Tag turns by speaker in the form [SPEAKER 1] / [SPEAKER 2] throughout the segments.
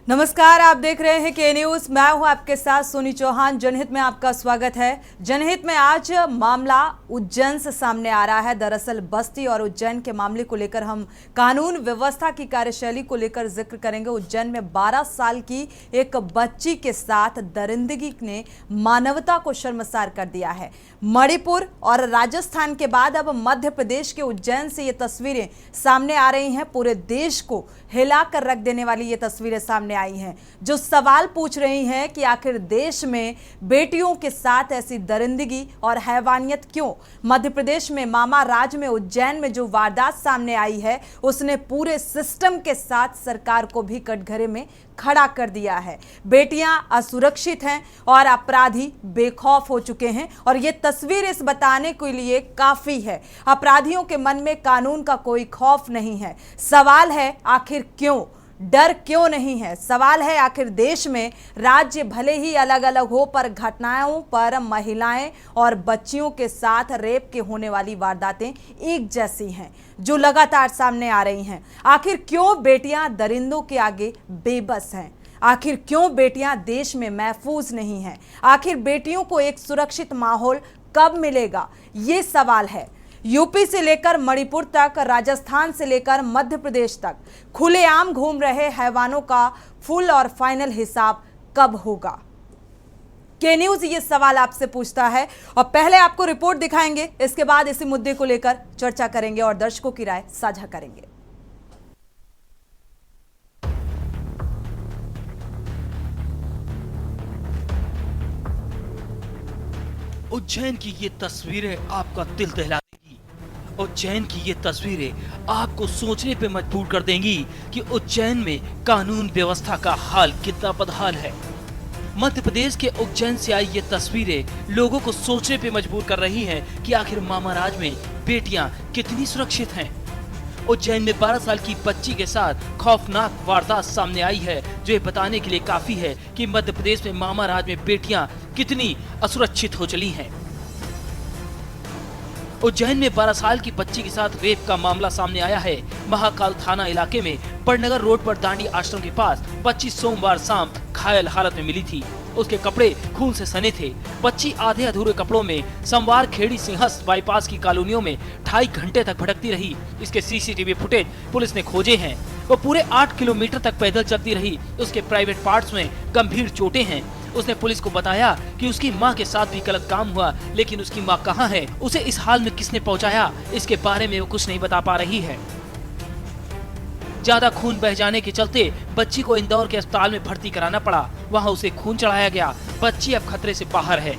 [SPEAKER 1] नमस्कार, आप देख रहे हैं के न्यूज। मैं हूं आपके साथ सोनी चौहान। जनहित में आपका स्वागत है। जनहित में आज मामला उज्जैन से सामने आ रहा है। दरअसल बस्ती और उज्जैन के मामले को लेकर हम कानून व्यवस्था की कार्यशैली को लेकर जिक्र करेंगे। उज्जैन में 12 साल की एक बच्ची के साथ दरिंदगी ने मानवता को शर्मसार कर दिया है। मणिपुर और राजस्थान के बाद अब मध्य प्रदेश के उज्जैन से ये तस्वीरें सामने आ रही हैं। पूरे देश को हिला कर रख देने वाली ये तस्वीरें सामने आई हैं, जो सवाल पूछ रही हैं कि आखिर देश में बेटियों के साथ ऐसी दरिंदगी और हैवानियत क्यों। मध्य प्रदेश में मामा राज में उज्जैन में जो वारदात सामने आई है, उसने पूरे सिस्टम के साथ सरकार को भी कटघरे में खड़ा कर दिया है। बेटियां असुरक्षित हैं और अपराधी बेखौफ हो चुके हैं, और ये तस्वीर इस बताने के लिए काफी है। अपराधियों के मन में कानून का कोई खौफ नहीं है। सवाल है आखिर क्यों, डर क्यों नहीं है। सवाल है आखिर देश में राज्य भले ही अलग अलग हो, पर घटनाओं पर महिलाएं और बच्चियों के साथ रेप के होने वाली वारदातें एक जैसी हैं, जो लगातार सामने आ रही हैं। आखिर क्यों बेटियां दरिंदों के आगे बेबस हैं? आखिर क्यों बेटियां देश में महफूज नहीं हैं? आखिर बेटियों को एक सुरक्षित माहौल कब मिलेगा, ये सवाल है। यूपी से लेकर मणिपुर तक, राजस्थान से लेकर मध्य प्रदेश तक खुलेआम घूम रहे हैवानों का फुल और फाइनल हिसाब कब होगा? के न्यूज ये सवाल आपसे पूछता है, और पहले आपको रिपोर्ट दिखाएंगे, इसके बाद इसी मुद्दे को लेकर चर्चा करेंगे और दर्शकों की राय साझा करेंगे।
[SPEAKER 2] उज्जैन की ये तस्वीरें आपका दिल दहला देगी। उज्जैन की ये तस्वीरें आपको सोचने पे मजबूर कर देंगी कि उज्जैन में कानून व्यवस्था का हाल कितना बदहाल है। मध्य प्रदेश के उज्जैन से आई ये तस्वीरें लोगों को सोचने पे मजबूर कर रही हैं कि आखिर मामा राज में बेटियां कितनी सुरक्षित हैं। उज्जैन में 12 साल की बच्ची के साथ खौफनाक वारदात सामने आई है, जो ये बताने के लिए काफी है कि मध्य प्रदेश में मामा राज में बेटियां कितनी असुरक्षित हो चली हैं। उज्जैन में 12 साल की बच्ची के साथ रेप का मामला सामने आया है। महाकाल थाना इलाके में बड़नगर रोड पर दांडी आश्रम के पास बच्ची सोमवार शाम घायल हालत में मिली थी। उसके कपड़े खून से सने थे। बच्ची आधे अधूरे कपड़ों में सोमवार खेड़ी सिंहस्थ बाईपास की कॉलोनियों में 2.5 घंटे तक भटकती रही। इसके सीसीटीवी फुटेज पुलिस ने खोजे हैं। वो पूरे 8 किलोमीटर तक पैदल चलती रही। उसके प्राइवेट पार्ट्स में गंभीर चोटें हैं। उसने पुलिस को बताया कि उसकी मां के साथ भी गलत काम हुआ, लेकिन उसकी मां कहां है, उसे इस हाल में किसने पहुंचाया, इसके बारे में वो कुछ नहीं बता पा रही है। ज्यादा खून बह जाने के चलते बच्ची को इंदौर के अस्पताल में भर्ती कराना पड़ा। वहां उसे खून चढ़ाया गया। बच्ची अब खतरे से बाहर है।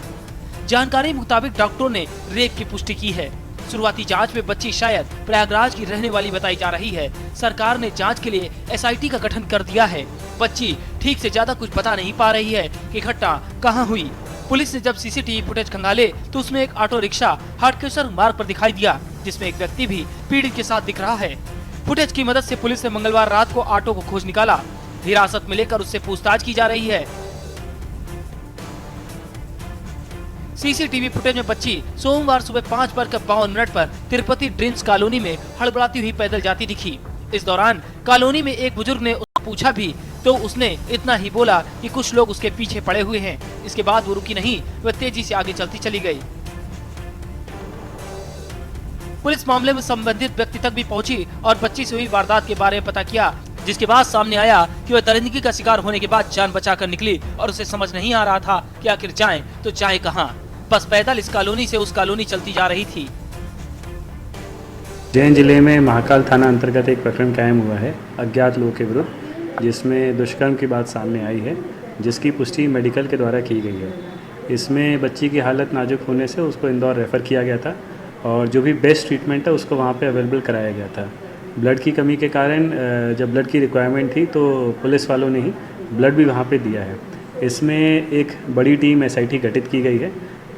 [SPEAKER 2] जानकारी मुताबिक डॉक्टरों ने रेप की पुष्टि की है। शुरुआती जांच में बच्ची शायद प्रयागराज की रहने वाली बताई जा रही है। सरकार ने जांच के लिए एसआईटी का गठन कर दिया है। बच्ची ठीक से ज्यादा कुछ बता नहीं पा रही है कि घटना कहां हुई। पुलिस ने जब सीसीटीवी फुटेज खंगाले तो उसमें एक ऑटो रिक्शा हाटकेश्वर मार्ग पर दिखाई दिया, जिसमें एक व्यक्ति भी पीड़ित के साथ दिख रहा है। फुटेज की मदद से पुलिस ने मंगलवार रात को ऑटो को खोज निकाला। हिरासत में लेकर उससे पूछताछ की जा रही है। सीसीटीवी फुटेज में बच्ची सोमवार सुबह 5:52 पर तिरुपति ड्रीम्स कॉलोनी में हड़बड़ाती हुई पैदल जाती दिखी। इस दौरान कॉलोनी में एक बुजुर्ग ने उससे पूछा भी तो उसने इतना ही बोला कि कुछ लोग उसके पीछे पड़े हुए हैं। इसके बाद वो रुकी नहीं, वह तेजी से आगे चलती चली गई। पुलिस मामले में संबंधित व्यक्ति तक भी पहुंची और बच्ची से हुई वारदात के बारे में पता किया, जिसके बाद सामने आया कि वह दरिंदगी का शिकार होने के बाद जान बचाकर निकली और उसे समझ नहीं आ रहा था कि आखिर जाएं तो जाएं कहां। बस पैदल इस कॉलोनी से उस कॉलोनी चलती जा रही थी।
[SPEAKER 3] उज्जैन जिले में महाकाल थाना अंतर्गत एक प्रकरण कायम हुआ है अज्ञात लोगों के विरुद्ध, जिसमें दुष्कर्म की बात सामने आई है, जिसकी पुष्टि मेडिकल के द्वारा की गई है। इसमें बच्ची की हालत नाजुक होने से उसको इंदौर रेफ़र किया गया था, और जो भी बेस्ट ट्रीटमेंट है उसको वहाँ पे अवेलेबल कराया गया था। ब्लड की कमी के कारण जब ब्लड की रिक्वायरमेंट थी तो पुलिस वालों ने ही ब्लड भी वहाँ पे दिया है। इसमें एक बड़ी टीम एसआईटी गठित की गई है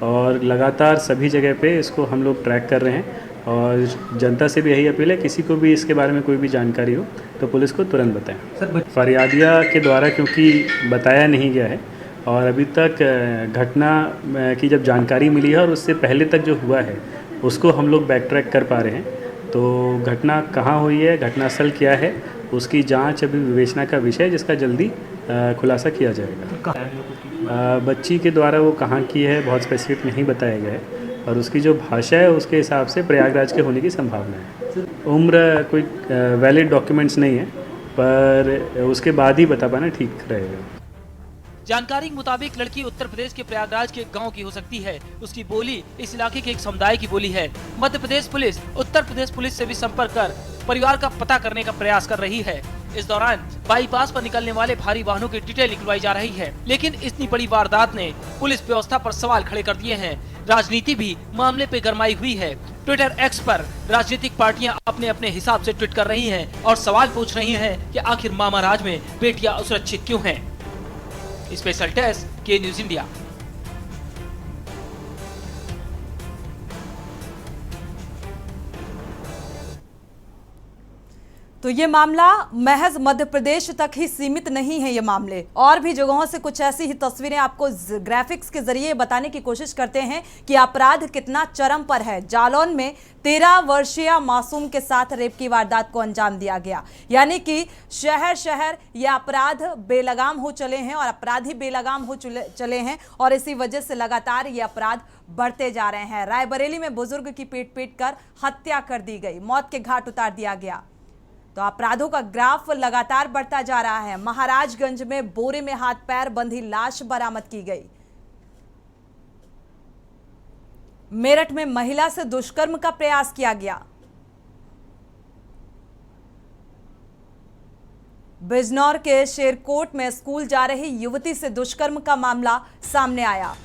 [SPEAKER 3] और लगातार सभी जगह पे इसको हम लोग ट्रैक कर रहे हैं, और जनता से भी यही अपील है, किसी को भी इसके बारे में कोई भी जानकारी हो तो पुलिस को तुरंत बताएं। सर, फरियादिया के द्वारा क्योंकि बताया नहीं गया है और अभी तक घटना की जब जानकारी मिली है और उससे पहले तक जो हुआ है उसको हम लोग बैक ट्रैक कर पा रहे हैं। तो घटना कहाँ हुई है, घटनास्थल क्या है, उसकी जांच अभी विवेचना का विषय है, जिसका जल्दी खुलासा किया जाएगा। बच्ची के द्वारा वो कहाँ की है बहुत स्पेसिफिक नहीं बताया गया है, और उसकी जो भाषा है उसके हिसाब से प्रयागराज के होने की संभावना है। उम्र कोई वैलिड डॉक्यूमेंट्स नहीं है, पर उसके बाद ही बता पाना ठीक रहेगा।
[SPEAKER 2] जानकारी के मुताबिक लड़की उत्तर प्रदेश के प्रयागराज के गांव की हो सकती है। उसकी बोली इस इलाके के एक समुदाय की बोली है। मध्य प्रदेश पुलिस उत्तर प्रदेश पुलिस से भी संपर्क कर परिवार का पता करने का प्रयास कर रही है। इस दौरान बाईपास पर निकलने वाले भारी वाहनों की डिटेल निकलवाई जा रही है, लेकिन इतनी बड़ी वारदात ने पुलिस व्यवस्था पर सवाल खड़े कर दिए हैं। राजनीति भी मामले पे गरमाई हुई है। ट्विटर एक्स पर राजनीतिक पार्टियां अपने अपने हिसाब से ट्वीट कर रही हैं और सवाल पूछ रही हैं कि आखिर मामा राज में बेटियां असुरक्षित क्यों हैं। स्पेशल टेस्ट के न्यूज इंडिया।
[SPEAKER 1] तो ये मामला महज मध्य प्रदेश तक ही सीमित नहीं है। ये मामले और भी जगहों से कुछ ऐसी ही तस्वीरें आपको ग्राफिक्स के जरिए बताने की कोशिश करते हैं कि अपराध कितना चरम पर है। जालौन में 13 वर्षीय मासूम के साथ रेप की वारदात को अंजाम दिया गया। यानी कि शहर शहर ये अपराध बेलगाम हो चले हैं और अपराधी बेलगाम हो चले हैं, और इसी वजह से लगातार ये अपराध बढ़ते जा रहे हैं। रायबरेली में बुजुर्ग की पीट कर हत्या कर दी गई, मौत के घाट उतार दिया गया। तो अपराधों का ग्राफ लगातार बढ़ता जा रहा है। महाराजगंज में बोरे में हाथ पैर बंधी लाश बरामद की गई। मेरठ में महिला से दुष्कर्म का प्रयास किया गया। बिजनौर के शेरकोट में स्कूल जा रही युवती से दुष्कर्म का मामला सामने आया।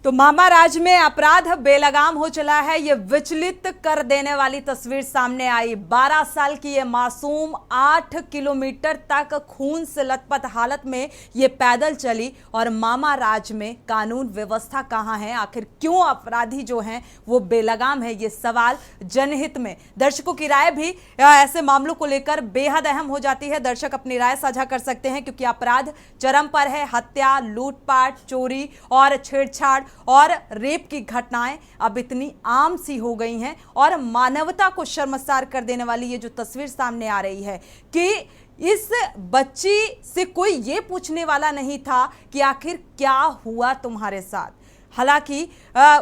[SPEAKER 1] तो मामा राज में अपराध बेलगाम हो चला है। ये विचलित कर देने वाली तस्वीर सामने आई। 12 साल की ये मासूम 8 किलोमीटर तक खून से लथपथ हालत में ये पैदल चली, और मामा राज में कानून व्यवस्था कहाँ है? आखिर क्यों अपराधी जो हैं वो बेलगाम है? ये सवाल जनहित में दर्शकों की राय भी ऐसे मामलों को लेकर बेहद अहम हो जाती है। दर्शक अपनी राय साझा कर सकते हैं, क्योंकि अपराध चरम पर है। हत्या, लूटपाट, चोरी और छेड़छाड़ और रेप की घटनाएं अब इतनी आम सी हो गई हैं, और मानवता को शर्मसार कर देने वाली ये जो तस्वीर सामने आ रही है कि इस बच्ची से कोई ये पूछने वाला नहीं था कि आखिर क्या हुआ तुम्हारे साथ। हालांकि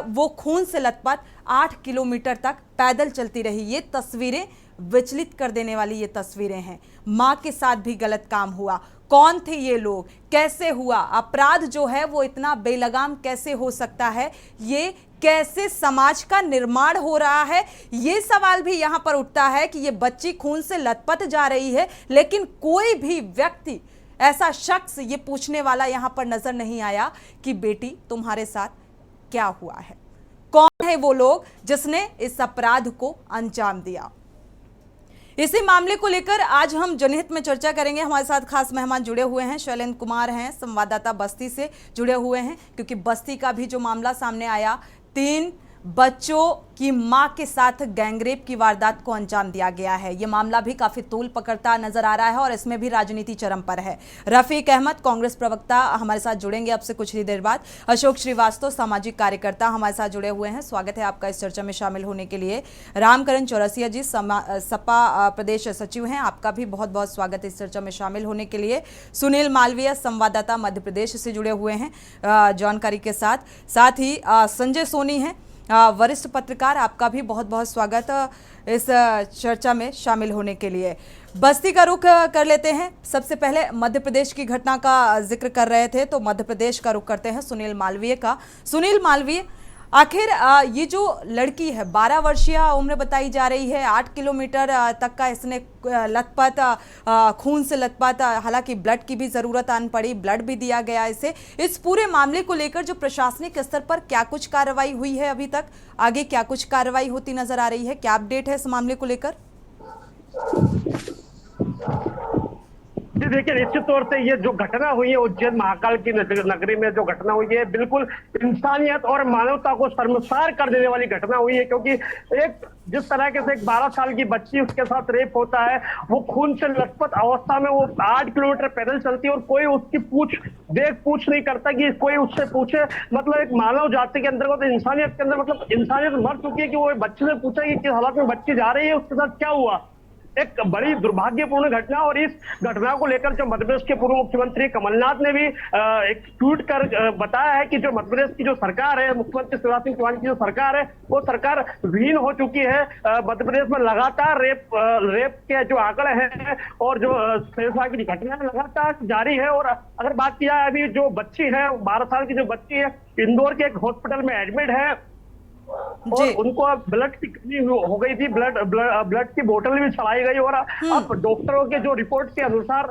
[SPEAKER 1] वो खून से लथपथ 8 किलोमीटर तक पैदल चलती रही। ये तस्वीरें विचलित कर देने वाली ये तस्वीरें हैं। मां के साथ भी गलत काम हुआ। कौन थे ये लोग? कैसे हुआ? अपराध जो है वो इतना बेलगाम कैसे हो सकता है? ये कैसे समाज का निर्माण हो रहा है? ये सवाल भी यहाँ पर उठता है कि ये बच्ची खून से लथपथ जा रही है, लेकिन कोई भी व्यक्ति, ऐसा शख्स ये पूछने वाला यहाँ पर नजर नहीं आया कि बेटी तुम्हारे साथ क्या हुआ है। कौन है वो लोग जिसने इस अपराध को अंजाम दिया? इसी मामले को लेकर आज हम जनहित में चर्चा करेंगे। हमारे साथ खास मेहमान जुड़े हुए हैं। शैलेंद्र कुमार हैं, संवाददाता बस्ती से जुड़े हुए हैं, क्योंकि बस्ती का भी जो मामला सामने आया, 3 बच्चों की मां के साथ गैंगरेप की वारदात को अंजाम दिया गया है। यह मामला भी काफी तूल पकड़ता नजर आ रहा है, और इसमें भी राजनीति चरम पर है। रफीक अहमद, कांग्रेस प्रवक्ता, हमारे साथ जुड़ेंगे अब से कुछ ही देर बाद। अशोक श्रीवास्तव, सामाजिक कार्यकर्ता, हमारे साथ जुड़े हुए हैं। स्वागत है आपका इस चर्चा में शामिल होने के लिए। रामकरण चौरसिया जी, सपा प्रदेश सचिव हैं, आपका भी बहुत बहुत स्वागत है इस चर्चा में शामिल होने के लिए। सुनील मालवीय, संवाददाता, मध्य प्रदेश से जुड़े हुए हैं जानकारी के साथ ही संजय सोनी हैं, वरिष्ठ पत्रकार, आपका भी बहुत बहुत स्वागत इस चर्चा में शामिल होने के लिए। बस्ती का रुख कर लेते हैं। सबसे पहले मध्य प्रदेश की घटना का जिक्र कर रहे थे, तो मध्य प्रदेश का रुख करते हैं सुनील मालवीय का। सुनील मालवीय, आखिर ये जो लड़की है 12 वर्षीय उम्र बताई जा रही है, 8 किलोमीटर तक का इसने लथपथ खून से लथपथ, हालांकि ब्लड की भी जरूरत आन पड़ी, ब्लड भी दिया गया इसे। इस पूरे मामले को लेकर जो प्रशासनिक स्तर पर क्या कुछ कार्रवाई हुई है अभी तक, आगे क्या कुछ कार्रवाई होती नजर आ रही है, क्या अपडेट है इस मामले को लेकर?
[SPEAKER 4] जी देखिए, निश्चित तौर से ये जो घटना हुई है उज्जैन महाकाल की नगरी में जो घटना हुई है, बिल्कुल इंसानियत और मानवता को शर्मसार कर देने वाली घटना हुई है। क्योंकि एक जिस तरीके से एक 12 साल की बच्ची, उसके साथ रेप होता है, वो खून से लथपथ अवस्था में वो 8 किलोमीटर पैदल चलती है और कोई उसकी पूछ नहीं करता कि कोई उससे पूछे। मतलब एक मानव जाति के अंदर, तो इंसानियत के अंदर, मतलब इंसानियत मर चुकी है कि वो बच्चे से पूछा कि किस हालत में बच्ची जा रही है, उसके साथ क्या हुआ। एक बड़ी दुर्भाग्यपूर्ण घटना। और इस घटना को लेकर जो मध्य प्रदेश के पूर्व मुख्यमंत्री कमलनाथ ने भी एक ट्वीट कर बताया है कि जो मध्य प्रदेश की जो सरकार है, मुख्यमंत्री शिवराज सिंह चौहान की जो सरकार है, वो सरकार विहीन हो चुकी है। मध्य प्रदेश में लगातार रेप के जो आंकड़े हैं और जो छेड़छाड़ की घटनाएं लगातार जारी है। और अगर बात किया है, अभी जो बच्ची है, 12 साल की जो बच्ची है, इंदौर के एक हॉस्पिटल में एडमिट है और उनको अब ब्लड की कमी हो गई थी, ब्लड की बोतल भी चढ़ाई गई। और अब डॉक्टरों के जो रिपोर्ट के अनुसार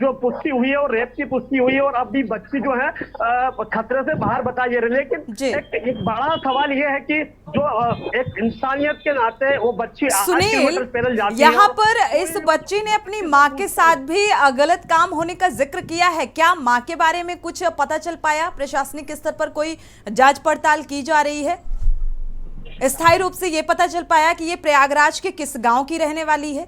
[SPEAKER 4] जो पुष्टि हुई है और रेप की पुष्टि हुई है, और अब भी बच्ची जो है खतरे से बाहर बताई जा रही है। लेकिन एक बड़ा सवाल ये है कि जो एक इंसानियत के नाते वो बच्ची
[SPEAKER 1] सुनील, यहाँ पर इस बच्ची ने अपनी माँ के साथ भी गलत काम होने का जिक्र किया है। क्या माँ के बारे में कुछ पता चल पाया? प्रशासनिक स्तर पर कोई जांच पड़ताल की जा रही है? स्थायी रूप से ये पता चल पाया कि ये प्रयागराज के किस गांव की रहने वाली है?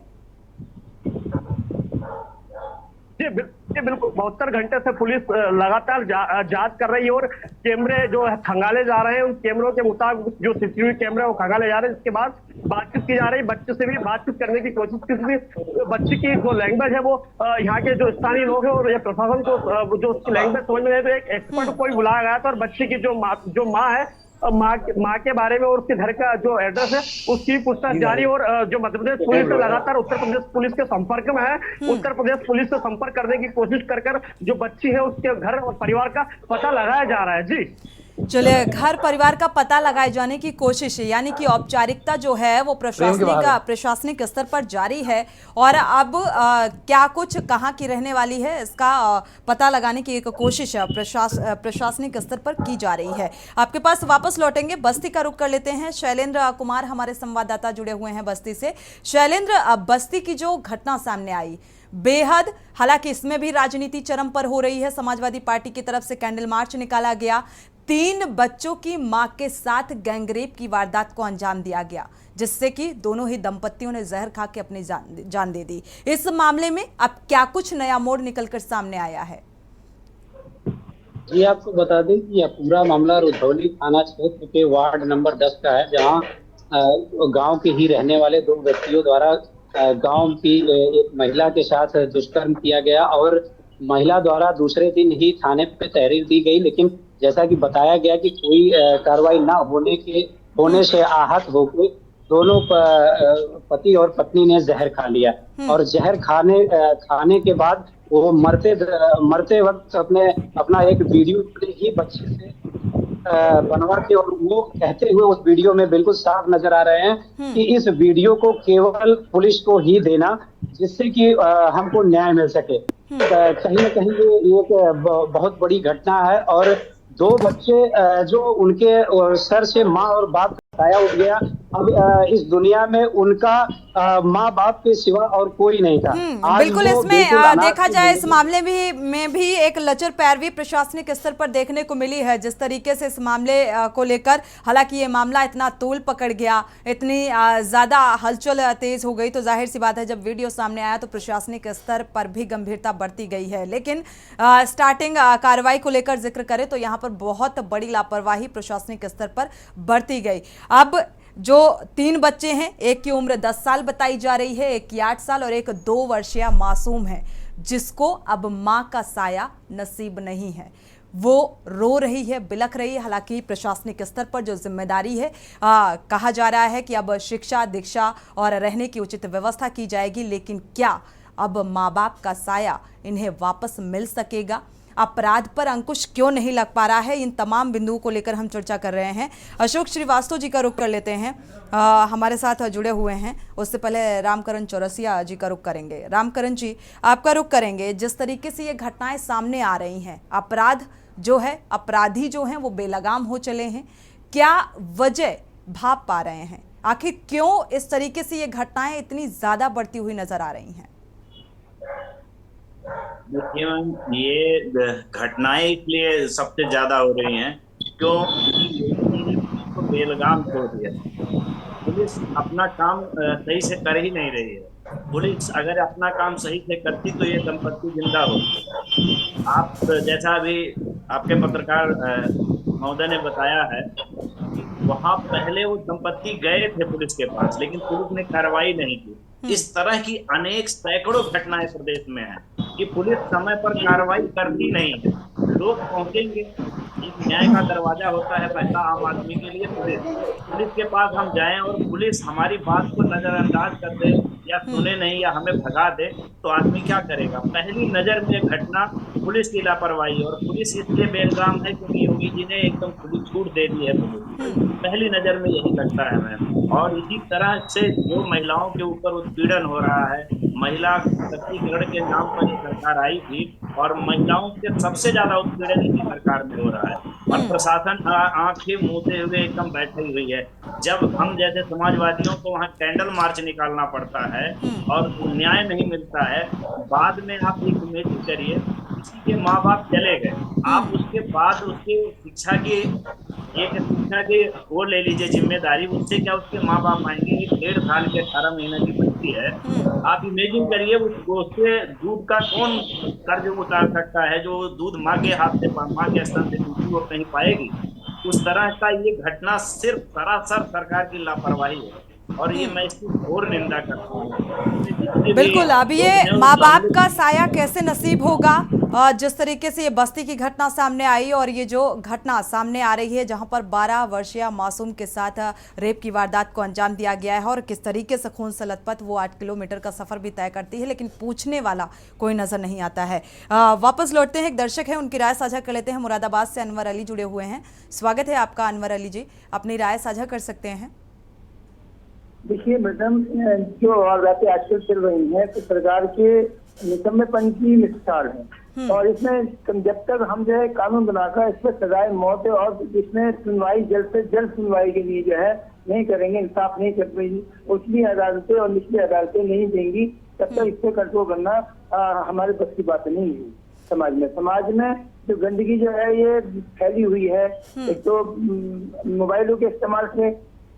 [SPEAKER 4] जी बिल्कुल, 72 घंटे से पुलिस लगातार जांच कर रही है और कैमरे जो है खंगाले जा रहे हैं। उन कैमरों के मुताबिक जो सीसीटीवी कैमरे वो खंगाले जा रहे हैं। इसके बाद बातचीत की जा रही है, बच्चे से भी बातचीत करने की कोशिश की गई। बच्चे की जो लैंग्वेज है वो यहाँ के जो स्थानीय लोग हैं और प्रशासन को जो उसकी लैंग्वेज समझ में नहीं, तो एक एक्सपर्ट को भी बुलाया गया था। और बच्चे की जो माँ है, माँ के बारे में और उसके घर का जो एड्रेस है उसकी पूछताछ जारी। और जो मध्य प्रदेश पुलिस लगातार उत्तर प्रदेश पुलिस के संपर्क में है, उत्तर प्रदेश पुलिस से संपर्क करने की कोशिश कर जो बच्ची है उसके घर और परिवार का पता लगाया जा रहा है। जी
[SPEAKER 1] चलिए, घर परिवार का पता लगाए जाने की कोशिश है, यानी कि औपचारिकता जो है वो प्रशासनिक स्तर पर जारी है। और अब क्या कुछ कहाँ की रहने वाली है इसका पता लगाने की एक कोशिश है प्रशासनिक स्तर पर की जा रही है। आपके पास वापस लौटेंगे, बस्ती का रुख कर लेते हैं। शैलेंद्र कुमार हमारे संवाददाता जुड़े हुए हैं बस्ती से। शैलेंद्र, बस्ती की जो घटना सामने आई बेहद, हालांकि इसमें भी राजनीति चरम पर हो रही है। समाजवादी पार्टी की तरफ से कैंडल मार्च निकाला गया, 3 बच्चों की मां के साथ गैंगरेप की वारदात को अंजाम दिया गया, जिससे कि दोनों ही दंपतियों ने जहर खा के अपनी जान दे दी। इस मामले में अब क्या कुछ नया मोड़ निकलकर सामने आया है?
[SPEAKER 5] जी आपको बता दें कि यह पूरा मामला रुधौली थाना क्षेत्र के वार्ड नंबर 10 का है, जहां गांव के ही रहने वाले 2 व्यक्तियों द्वारा गांव की एक महिला के साथ दुष्कर्म किया गया और महिला द्वारा दूसरे दिन ही थाने पे तहरीर दी गई। लेकिन जैसा कि बताया गया कि कोई कार्रवाई न होने से आहत होकर दोनों पति और पत्नी ने जहर खा लिया। और जहर खाने के बाद वो मरते वक्त अपना एक वीडियो ही बच्चे से बनवा के, और वो कहते हुए उस वीडियो में बिल्कुल साफ नजर आ रहे हैं कि इस वीडियो को केवल पुलिस को ही देना, जिससे कि हमको न्याय मिल सके। कहीं न कहीं ये एक बहुत बड़ी घटना है। और 2 बच्चे जो उनके सर से माँ और बाप का साया उठ गया। अब इस दुनिया में उनका माँ बाप के सिवा और कोई नहीं था।
[SPEAKER 1] बिल्कुल, इसमें देखा जाए इस मामले में भी एक लचर पैरवी प्रशासनिक स्तर पर देखने को मिली है। जिस तरीके से इस मामले को लेकर, हालांकि ये मामला इतना तूल पकड़ गया, इतनी ज्यादा हलचल तेज हो गई, तो जाहिर सी बात है जब वीडियो सामने आया तो प्रशासनिक स्तर पर भी गंभीरता बढ़ती गई है। लेकिन स्टार्टिंग कार्रवाई को लेकर जिक्र करें तो यहाँ पर बहुत बड़ी लापरवाही प्रशासनिक स्तर पर बढ़ती गई। अब जो 3 बच्चे हैं, एक की उम्र 10 साल बताई जा रही है, एक की 8 साल और एक 2 वर्षीय मासूम है, जिसको अब मां का साया नसीब नहीं है। वो रो रही है, बिलख रही है। हालांकि प्रशासनिक स्तर पर जो जिम्मेदारी है, कहा जा रहा है कि अब शिक्षा, दीक्षा और रहने की उचित व्यवस्था की जाएगी, लेकिन क्या अब माँ बाप का साया इन्हें वापस मिल सकेगा? अपराध पर अंकुश क्यों नहीं लग पा रहा है, इन तमाम बिंदुओं को लेकर हम चर्चा कर रहे हैं। अशोक श्रीवास्तव जी का रुख कर लेते हैं, हमारे साथ जुड़े हुए हैं। उससे पहले रामकरण चौरसिया जी का रुख करेंगे। रामकरण जी, आपका रुख करेंगे। जिस तरीके से ये घटनाएं सामने आ रही हैं, अपराध जो है, अपराधी जो हैं वो बेलगाम हो चले हैं, क्या वजह भाप पा रहे हैं? आखिर क्यों इस तरीके से ये घटनाएं इतनी ज्यादा बढ़ती हुई नजर आ रही हैं?
[SPEAKER 6] देखिए मैम, ये घटनाएं इसलिए सबसे ज्यादा हो रही हैं क्योंकि लोगों ने पुलिस को बेलगाम छोड़ दिया। पुलिस अपना काम सही से कर ही नहीं रही है। पुलिस अगर अपना काम सही से करती तो ये दंपत्ति जिंदा होती। आप जैसा अभी आपके पत्रकार महोदय ने बताया है, वहां पहले वो दंपत्ति गए थे पुलिस के पास, लेकिन पुलिस ने कार्रवाई नहीं की। इस तरह की अनेक सैकड़ों घटनाएं प्रदेश में हैं कि पुलिस समय पर कार्रवाई करती नहीं है। लोग पहुंचेंगे, एक न्याय का दरवाजा होता है पहला आम आदमी के लिए पुलिस के पास हम जाएं और पुलिस हमारी बात को नजरअंदाज कर दे या सुने नहीं या हमें भगा दे तो आदमी क्या करेगा? पहली नजर में घटना पुलिस की लापरवाही, और पुलिस इसलिए बेलगाम है क्योंकि योगी जी ने एकदम खुली छूट दे दी है पुलिस। पहली नजर में यही लगता है मैम। और इसी तरह से जो महिलाओं के ऊपर उत्पीड़न हो रहा है, महिला सशक्तिकरण के नाम पर ये सरकार आई थी और महिलाओं के सबसे ज्यादा उत्पीड़न इसी सरकार में हो रहा है और प्रशासन आंखें मूंदे हुए एकदम बैठी हुई है। जब हम जैसे समाजवादियों को वहाँ कैंडल मार्च निकालना पड़ता है और नन्याय नहीं मिलता है, बाद में आप एक इमेजिन करिए, किसी के माँ बाप चले गए, आप उसके बाद उसके शिक्षा की वो ले लीजिए जिम्मेदारी, उससे क्या उसके माँ बाप आएंगे? 1.5 साल के 18 महीने की बच्ची है, आप इमेजिन करिए उससे दूध का कौन कर्ज उतार सकता है? जो दूध माँ के हाथ से, माँ के स्तन से दूसरी वो नहीं पाएगी। उस तरह का ये घटना सिर्फ सरासर सरकार की लापरवाही है और ये मैं इसकी घोर निंदा करता हूँ।
[SPEAKER 1] बिल्कुल, अब ये माँ बाप का साया कैसे नसीब होगा? जिस तरीके से ये बस्ती की घटना सामने आई और ये जो घटना सामने आ रही है जहां पर 12 वर्षीय मासूम के साथ रेप की वारदात को अंजाम दिया गया है और किस तरीके से खून से लथपथ वो 8 किलोमीटर का सफर भी तय करती है, लेकिन पूछने वाला कोई नजर नहीं आता है। वापस लौटते हैं, एक दर्शक है, उनकी राय साझा कर लेते हैं। मुरादाबाद से अनवर अली जुड़े हुए हैं। स्वागत है आपका अनवर अली जी, अपनी राय साझा कर सकते हैं।
[SPEAKER 7] देखिए मैडम, जो वारदातें आजकल चल रही हैं तो सरकार के निकम्मेपन की मिसाल है और इसमें जब तक हम जो है कानून बनाकर इस पर सजाए मौत है और इसमें सुनवाई जल्द से जल्द सुनवाई के लिए जो है नहीं करेंगे, इंसाफ नहीं कर पाएगी, उचली अदालतें और निचली अदालतें नहीं देंगी, तब तक इससे कंट्रोल करना हमारे बस की बात नहीं है। समाज में जो गंदगी जो है ये फैली हुई है, एक तो मोबाइलों के इस्तेमाल से,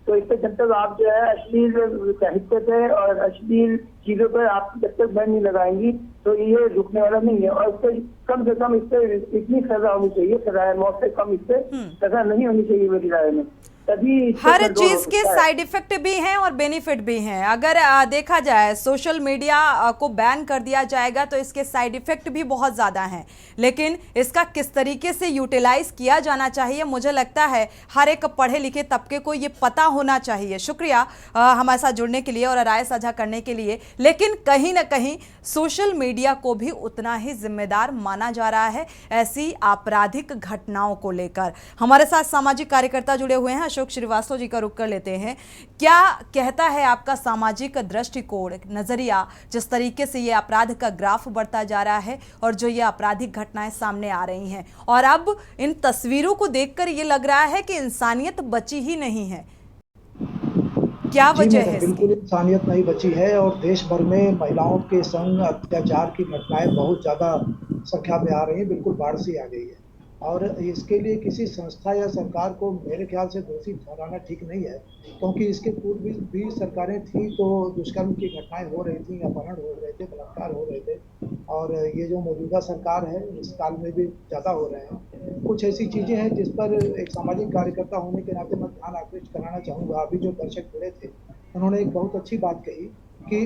[SPEAKER 7] तो इससे जब तक आप जो है अश्लील साहित्य पे और अश्लील चीजों पर आप जब तक बैन नहीं लगाएंगी तो ये रुकने वाला नहीं है। और इससे कम से कम इससे इतनी सजा होनी चाहिए, सजा मौत से कम इससे सजा नहीं होनी चाहिए मेरी राय में।
[SPEAKER 1] हर चीज के साइड इफेक्ट भी हैं और बेनिफिट भी हैं। अगर देखा जाए सोशल मीडिया को बैन कर दिया जाएगा तो इसके साइड इफेक्ट भी बहुत ज़्यादा हैं, लेकिन इसका किस तरीके से यूटिलाइज किया जाना चाहिए, मुझे लगता है हर एक पढ़े लिखे तबके को ये पता होना चाहिए। शुक्रिया हमारे साथ जुड़ने के लिए और राय साझा करने के लिए। लेकिन कहीं ना कहीं सोशल मीडिया को भी उतना ही जिम्मेदार माना जा रहा है ऐसी आपराधिक घटनाओं को लेकर। हमारे साथ सामाजिक कार्यकर्ता जुड़े हुए हैं, अशोक श्रीवास्तव जी का रुख कर लेते हैं। क्या कहता है आपका सामाजिक दृष्टिकोण, नजरिया, जिस तरीके से ये अपराध का ग्राफ बढ़ता जा रहा है और जो ये आपराधिक घटनाएं सामने आ रही हैं और अब इन तस्वीरों को देखकर ये लग रहा है कि इंसानियत बची ही नहीं है, क्या वजह है?
[SPEAKER 8] बिल्कुल इंसानियत नहीं बची है और देश भर में महिलाओं के संग अत्याचार की घटनाएं बहुत ज़्यादा संख्या में आ रही हैं, बिल्कुल बाढ़ सी आ गई है। और इसके लिए किसी संस्था या सरकार को मेरे ख्याल से दोषी ठहराना ठीक नहीं है, क्योंकि इसके पूर्व भी सरकारें थी तो दुष्कर्म की घटनाएं हो रही थी, अपहरण हो रहे थे, बलात्कार हो रहे थे, और ये जो मौजूदा सरकार है इस काल में भी ज़्यादा हो रहे हैं। कुछ ऐसी चीज़ें हैं जिस पर एक सामाजिक कार्यकर्ता होने के नाते मैं ध्यान आकृष्ट कराना चाहूँगा। अभी जो दर्शक जुड़े थे उन्होंने एक बहुत अच्छी बात कही कि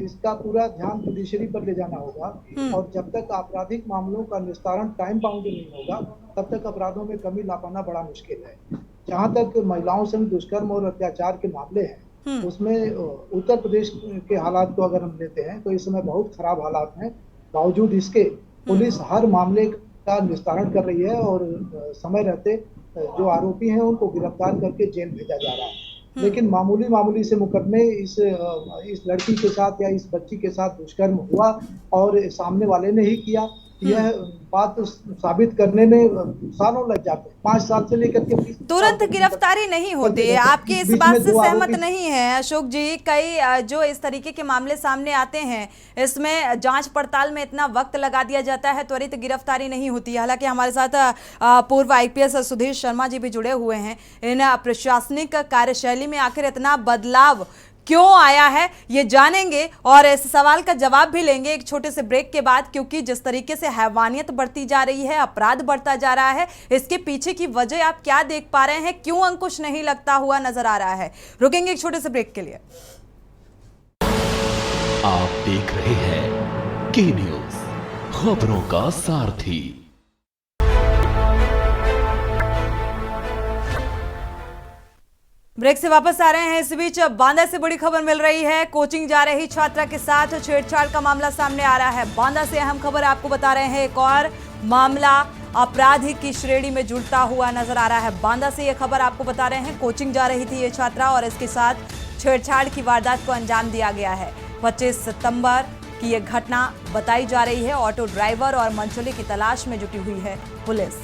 [SPEAKER 8] इसका पूरा ध्यान जुडिशरी पर ले जाना होगा और जब तक आपराधिक मामलों का निस्तारण टाइम बाउंड नहीं होगा तब तक अपराधों में कमी ला पाना बड़ा मुश्किल है। जहाँ तक महिलाओं से दुष्कर्म और अत्याचार के मामले हैं उसमें उत्तर प्रदेश के हालात को अगर हम लेते हैं तो इस समय बहुत खराब हालात हैं। बावजूद इसके पुलिस हर मामले का निस्तारण कर रही है और समय रहते जो आरोपी हैं उनको गिरफ्तार करके जेल भेजा जा रहा है। लेकिन मामूली से मुकदमे इस लड़की के साथ या इस बच्ची के साथ दुष्कर्म हुआ और सामने वाले ने ही किया, यह बात साबित करने में सालों लग जाते हैं। 5 साल से लेकर के 20
[SPEAKER 1] तुरंत गिरफ्तारी नहीं होती है। आपकी इस बात से सहमत नहीं है अशोक जी? कई जो इस तरीके के मामले सामने आते हैं इसमें जांच पड़ताल में इतना वक्त लगा दिया जाता है, त्वरित गिरफ्तारी नहीं होती है। हालांकि हमारे साथ पूर्व IPS सुधीर शर्मा जी भी जुड़े हुए हैं। इन प्रशासनिक कार्यशैली में आखिर इतना बदलाव क्यों आया है ये जानेंगे और इस सवाल का जवाब भी लेंगे एक छोटे से ब्रेक के बाद, क्योंकि जिस तरीके से हैवानियत बढ़ती जा रही है, अपराध बढ़ता जा रहा है, इसके पीछे की वजह आप क्या देख पा रहे हैं? क्यों अंकुश नहीं लगता हुआ नजर आ रहा है? रुकेंगे एक छोटे से ब्रेक के लिए।
[SPEAKER 9] आप देख रहे हैं के न्यूज, खबरों का सारथी।
[SPEAKER 1] ब्रेक से वापस आ रहे हैं। इस बीच बांदा से बड़ी खबर मिल रही है। कोचिंग जा रही छात्रा के साथ छेड़छाड़ का मामला सामने आ रहा है। बांदा से अहम खबर आपको बता रहे हैं। एक और मामला अपराधी की श्रेणी में जुड़ता हुआ नजर आ रहा है। बांदा से यह खबर आपको बता रहे हैं। कोचिंग जा रही थी ये छात्रा और इसके साथ छेड़छाड़ की वारदात को अंजाम दिया गया है। 25 सितंबर की यह घटना बताई जा रही है। ऑटो ड्राइवर और मंचोली की तलाश में जुटी हुई है पुलिस।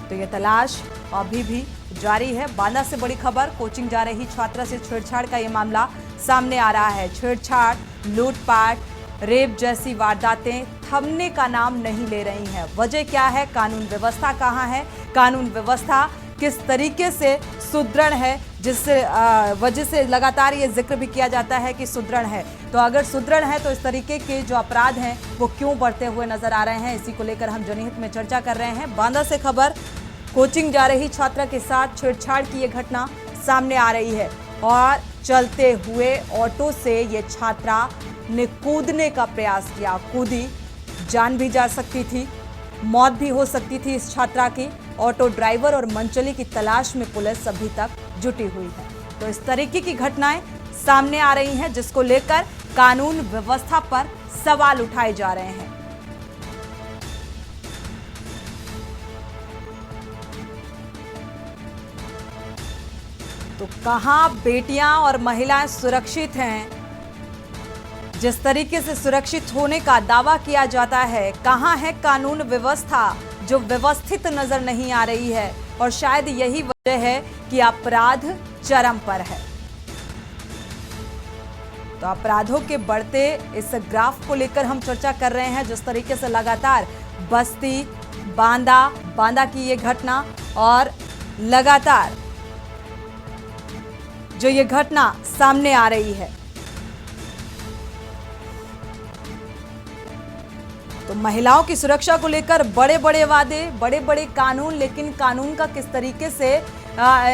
[SPEAKER 1] तो यह तलाश अभी भी जारी है। बांदा से बड़ी खबर, कोचिंग जा रही छात्रा से छेड़छाड़ का यह मामला सामने आ रहा है। छेड़छाड़, लूटपाट, रेप जैसी वारदातें थमने का नाम नहीं ले रही हैं। वजह क्या है? कानून व्यवस्था कहाँ है? कानून व्यवस्था किस तरीके से सुदृढ़ है, जिससे वजह से लगातार ये जिक्र भी किया जाता है कि सुदृढ़ है। तो अगर सुदृढ़ है तो इस तरीके के जो अपराध हैं वो क्यों बढ़ते हुए नजर आ रहे हैं? इसी को लेकर हम जनहित में चर्चा कर रहे हैं। बांदा से खबर, कोचिंग जा रही छात्रा के साथ छेड़छाड़ की ये घटना सामने आ रही है और चलते हुए ऑटो से ये छात्रा ने कूदने का प्रयास किया। कूदी, जान भी जा सकती थी, मौत भी हो सकती थी इस छात्रा की। ऑटो ड्राइवर और मंचली की तलाश में पुलिस अभी तक जुटी हुई है। तो इस तरीके की घटनाएं सामने आ रही हैं जिसको लेकर कानून व्यवस्था पर सवाल उठाए जा रहे हैं। तो कहां बेटियां और महिलाएं सुरक्षित हैं? जिस तरीके से सुरक्षित होने का दावा किया जाता है, कहां है कानून व्यवस्था जो व्यवस्थित नजर नहीं आ रही है? और शायद यही वजह है कि अपराध चरम पर है। तो अपराधों के बढ़ते इस ग्राफ को लेकर हम चर्चा कर रहे हैं। जिस तरीके से लगातार बस्ती, बांदा की ये घटना और लगातार जो ये घटना सामने आ रही है, तो महिलाओं की सुरक्षा को लेकर बड़े बड़े वादे, बड़े बड़े कानून, लेकिन कानून का किस तरीके से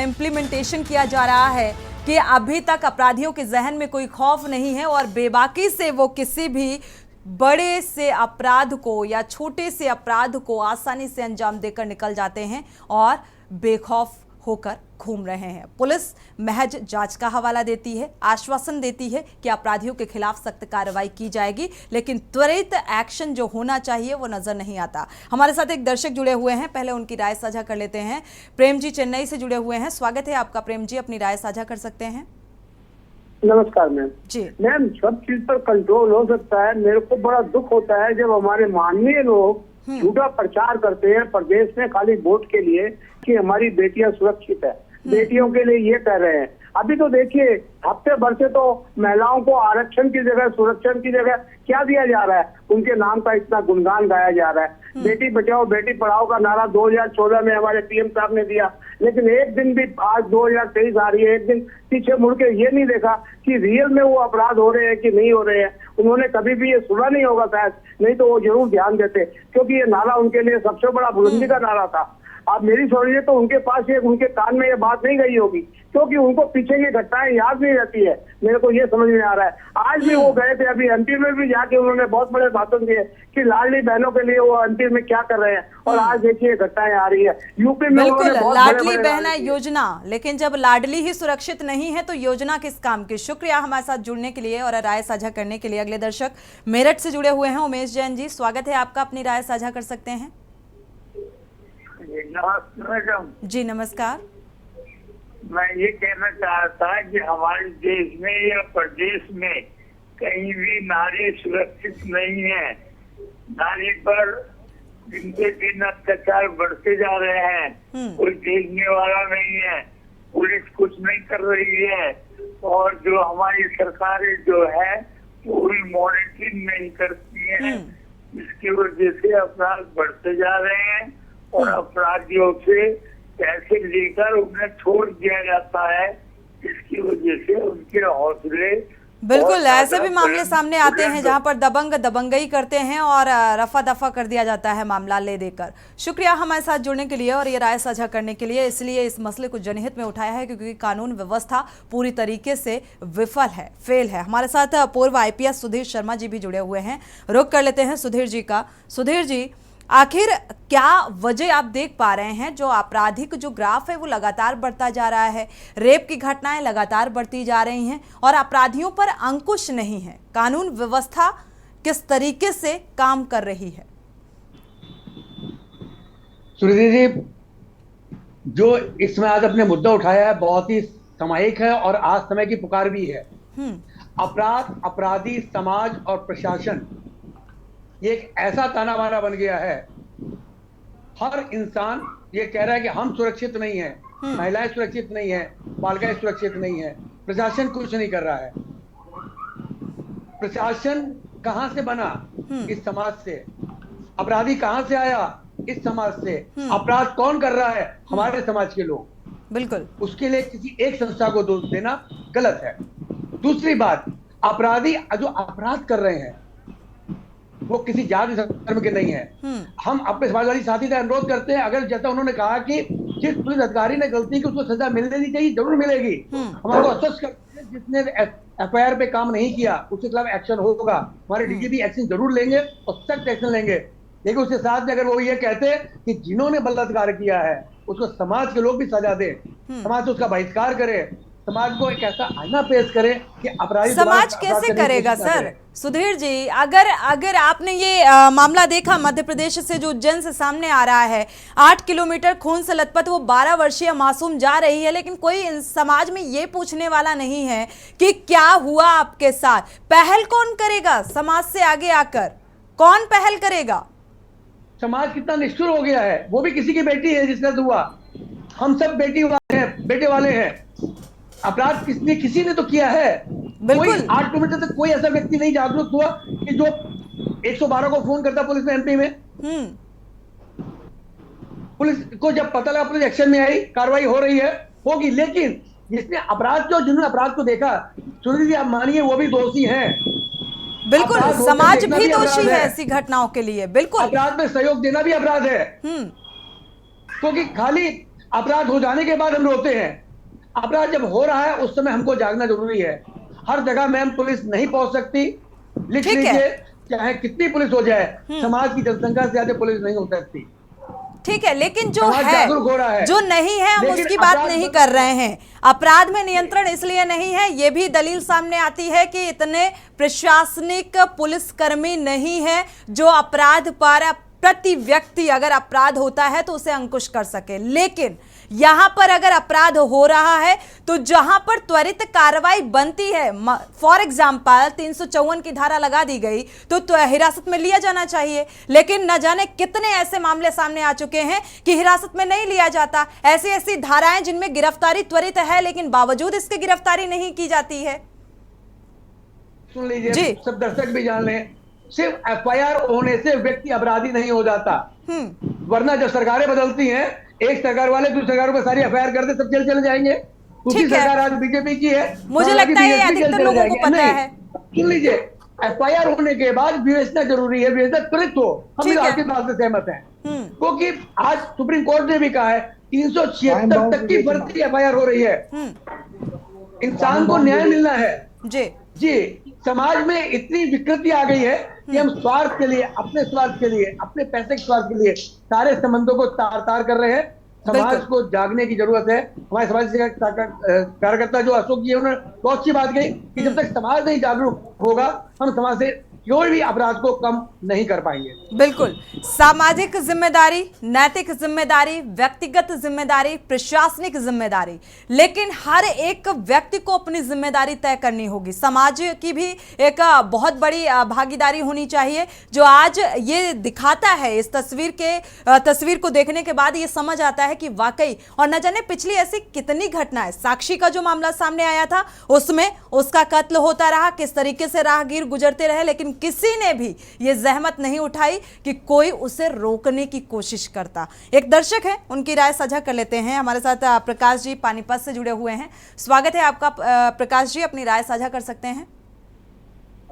[SPEAKER 1] इम्प्लीमेंटेशन किया जा रहा है कि अभी तक अपराधियों के जहन में कोई खौफ नहीं है और बेबाकी से वो किसी भी बड़े से अपराध को या छोटे से अपराध को आसानी से अंजाम देकर निकल जाते हैं और बेखौफ होकर घूम रहे हैं। पुलिस महज जांच का हवाला देती है, आश्वासन देती है कि अपराधियों के खिलाफ सख्त कार्रवाई की जाएगी, लेकिन त्वरित एक्शन जो होना चाहिए वो नजर नहीं आता। हमारे साथ एक दर्शक जुड़े हुए हैं, पहले उनकी राय साझा कर लेते हैं। प्रेम जी चेन्नई से जुड़े हुए हैं, स्वागत है आपका। प्रेम जी, अपनी राय साझा कर सकते हैं।
[SPEAKER 7] नमस्कार मैम
[SPEAKER 1] जी
[SPEAKER 7] मैम, सब चीज पर कंट्रोल हो सकता है। मेरे को बड़ा दुख होता है जब हमारे माननीय लोग झूठा प्रचार करते हैं प्रदेश में खाली वोट के लिए कि हमारी बेटियां सुरक्षित है। बेटियों के लिए ये कह रहे हैं। अभी तो देखिए, हफ्ते भर से तो महिलाओं को आरक्षण की जगह, सुरक्षण की जगह क्या दिया जा रहा है? उनके नाम का इतना गुणगान गाया जा रहा है। बेटी बचाओ बेटी पढ़ाओ का नारा 2014 में हमारे PM साहब ने दिया, लेकिन एक दिन भी, आज 2023 आ रही है, एक दिन पीछे मुड़ के ये नहीं देखा कि रियल में वो अपराध हो रहे हैं कि नहीं हो रहे हैं। उन्होंने कभी भी ये सुना नहीं होगा शायद, नहीं तो वो जरूर ध्यान देते, क्योंकि ये नारा उनके लिए सबसे बड़ा बुलंदी का नारा था। आप मेरी समझिए तो उनके पास ये, उनके कान में ये बात नहीं गई होगी, क्योंकि उनको पीछे की घटनाएं याद नहीं रहती है। मेरे को ये समझ में आ रहा है। आज भी वो गए थे, अभी MP में भी जाके उन्होंने बहुत बड़े भाषण दिए कि लाडली बहनों के लिए वो MP में क्या कर रहे हैं, और आज देखिए घटनाएं आ रही है। यूपी में
[SPEAKER 1] बिल्कुल लाडली बहना योजना, लेकिन जब लाडली ही सुरक्षित नहीं है तो योजना किस काम की? शुक्रिया हमारे साथ जुड़ने के लिए और राय साझा करने के लिए। अगले दर्शक मेरठ से जुड़े हुए हैं, उमेश जैन जी, स्वागत है आपका, अपनी राय साझा कर सकते हैं।
[SPEAKER 7] नमस्ते मैडम।
[SPEAKER 1] जी नमस्कार।
[SPEAKER 7] मैं ये कहना चाहता कि हमारे देश में या प्रदेश में कहीं भी नारी सुरक्षित नहीं है। नारी पर दिन पे दिन अत्याचार बढ़ते जा रहे हैं, कोई देखने वाला नहीं है, पुलिस कुछ नहीं कर रही है और जो हमारी सरकारें जो है पूरी मॉनिटरिंग नहीं करती हैं। इसकी वजह से अपराध बढ़ते जा रहे हैं और अपराधियों से पैसे लेकर उन्हें छोड़ दिया जाता है। इसकी वजह से उनके हौसले
[SPEAKER 1] बिल्कुल ऐसे भी मामले सामने आते हैं जहां पर दबंगई करते हैं और रफा दफा कर दिया जाता है मामला ले देकर। शुक्रिया हमारे साथ जुड़ने के लिए और ये राय साझा करने के लिए। इसलिए इस मसले को जनहित में उठाया है क्योंकि कानून व्यवस्था पूरी तरीके से विफल है, फेल है। हमारे साथ पूर्व IPS सुधीर शर्मा जी भी जुड़े हुए हैं। रुख कर लेते हैं सुधीर जी का। सुधीर जी, आखिर क्या वजह आप देख पा रहे हैं जो आपराधिक जो ग्राफ है वो लगातार बढ़ता जा रहा है, रेप की घटनाएं लगातार बढ़ती जा रही हैं और अपराधियों पर अंकुश नहीं है, कानून व्यवस्था किस तरीके से काम कर रही है?
[SPEAKER 10] सुनीति जी, जो इसमें आज अपने मुद्दा उठाया है बहुत ही सामयिक है और आज समय की पुकार भी है। अपराध, अपराधी, समाज और प्रशासन ये एक ऐसा ताना बाना बन गया है। हर इंसान ये कह रहा है कि हम सुरक्षित नहीं है, महिलाएं सुरक्षित नहीं है, बालिकाएं सुरक्षित नहीं है, प्रशासन कुछ नहीं कर रहा है। प्रशासन कहां से बना? इस समाज से। अपराधी कहां से आया? इस समाज से। अपराध कौन कर रहा है? हमारे समाज के लोग।
[SPEAKER 1] बिल्कुल।
[SPEAKER 10] उसके लिए किसी एक संस्था को दोष देना गलत है। दूसरी बात, अपराधी जो अपराध कर रहे हैं वो किसी जाति धर्म के नहीं है। हम अपने समाजवादी साथी से अनुरोध करते हैं, अगर जैसा उन्होंने कहा कि जिस पुलिस अधिकारी ने गलती की उसको सजा मिलनी चाहिए, जरूर मिलेगी। हमारे को आश्वस्त करते हैं जिसने FIR पे काम नहीं किया उसके खिलाफ एक्शन होगा। हमारे DGP एक्शन जरूर लेंगे और सख्त एक्शन लेंगे। लेकिन उसके साथ में अगर वो ये कहते हैं कि जिन्होंने बलात्कार किया है उसको समाज के लोग भी सजा दे, समाज उसका बहिष्कार करे, समाज को एक ऐसा आईना पेश करे कि अपराधी
[SPEAKER 1] समाज कैसे करेगा सर? सुधीर जी, अगर आपने ये मामला देखा मध्य प्रदेश से जो उज्जैन से सामने आ रहा है, 8 किलोमीटर खून से लथपथ वो 12 वर्षीय मासूम जा रही है, लेकिन कोई समाज में ये पूछने वाला नहीं है कि क्या हुआ आपके साथ। पहल कौन करेगा? समाज से आगे आकर कौन पहल करेगा?
[SPEAKER 10] समाज कितना निष्ठुर हो गया है। वो भी किसी की बेटी है जिसका हुआ, हम सब बेटे वाले हैं। अपराध किसी ने तो किया है। कोई 8 किलोमीटर तक कोई ऐसा व्यक्ति नहीं जागरूक हुआ कि जो 112 को फोन करता पुलिस में, MP में। पुलिस को जब पता लगा, पुलिस एक्शन में आई, कार्रवाई हो रही है, होगी। लेकिन जिन्होंने अपराध को देखा, सुनील जी आप मानिए वो भी दोषी हैं।
[SPEAKER 1] बिल्कुल, समाज भी दोषी है ऐसी घटनाओं के लिए। बिल्कुल,
[SPEAKER 10] अपराध में सहयोग देना भी अपराध है। क्योंकि खाली अपराध हो जाने के बाद हम रोते हैं। अपराध जब हो रहा है उस समय हमको जागना जरूरी है। हर जगह मैम पुलिस नहीं पहुंच सकती। लिख लीजिए, चाहे कितनी पुलिस हो जाए, समाज की जनसंख्या से ज्यादा पुलिस नहीं हो सकती।
[SPEAKER 1] ठीक है, लेकिन जो है जो नहीं है हम उसकी बात नहीं कर रहे हैं। अपराध में नियंत्रण इसलिए नहीं है, ये भी दलील सामने आती है कि इतने प्रशासनिक पुलिसकर्मी नहीं है जो अपराध पर प्रति व्यक्ति अगर अपराध होता है तो उसे अंकुश कर सके। लेकिन यहां पर अगर अपराध हो रहा है तो जहां पर त्वरित कार्रवाई बनती है, फॉर एग्जाम्पल 354 की धारा लगा दी गई तो हिरासत में लिया जाना चाहिए। लेकिन न जाने कितने ऐसे मामले सामने आ चुके हैं कि हिरासत में नहीं लिया जाता। ऐसी धाराएं जिनमें गिरफ्तारी त्वरित है लेकिन बावजूद इसके गिरफ्तारी नहीं की जाती है।
[SPEAKER 10] सुन लीजिए, सब दर्शक भी जान लें, सिर्फ FIR होने से व्यक्ति अपराधी नहीं हो जाता। वरना जब सरकारें बदलती हैं, एक सरकार वाले दूसरी सरकारों पर सारी FIR करते सब जेल चले जाएंगे। दूसरी सरकार आज BJP की है,
[SPEAKER 1] मुझे लगता है अधिकतर लोगों को पता है।
[SPEAKER 10] सुन लीजिए, FIR होने के बाद विवेचना जरूरी है, विवेचना त्वरित हो। हम आपकी बात से सहमत हैं, क्योंकि आज सुप्रीम कोर्ट ने भी कहा है 376 तक की फर्जी FIR हो रही है। इंसान को न्याय मिलना है। जी, समाज में इतनी विकृति आ गई है कि हम स्वार्थ के लिए, अपने स्वार्थ के लिए, अपने पैसे के स्वार्थ के लिए सारे संबंधों को तार कर रहे हैं। समाज को जागने की जरूरत है। हमारे समाज से कार्यकर्ता जो अशोक जी, उन्होंने बहुत अच्छी बात कही कि जब तक समाज नहीं जागरूक होगा हम समाज से कोई भी अपराध को कम नहीं कर पाएंगे।
[SPEAKER 1] बिल्कुल, सामाजिक जिम्मेदारी, नैतिक जिम्मेदारी, व्यक्तिगत जिम्मेदारी, प्रशासनिक जिम्मेदारी, लेकिन हर एक व्यक्ति को अपनी जिम्मेदारी तय करनी होगी। समाज की भी एक बहुत बड़ी भागीदारी होनी चाहिए, जो आज ये दिखाता है। इस तस्वीर को देखने के बाद ये समझ आता है कि वाकई, और न जाने पिछली ऐसी कितनी घटनाएं, साक्षी का जो मामला सामने आया था उसमें उसका कत्ल होता रहा, किस तरीके से राहगीर गुजरते रहे, लेकिन किसी ने भी ये जहमत नहीं उठाई कि कोई उसे रोकने की कोशिश करता। एक दर्शक है, उनकी राय साझा कर लेते हैं। हमारे साथ प्रकाश जी पानीपत से जुड़े हुए हैं। स्वागत है आपका प्रकाश जी, अपनी राय साझा कर सकते हैं।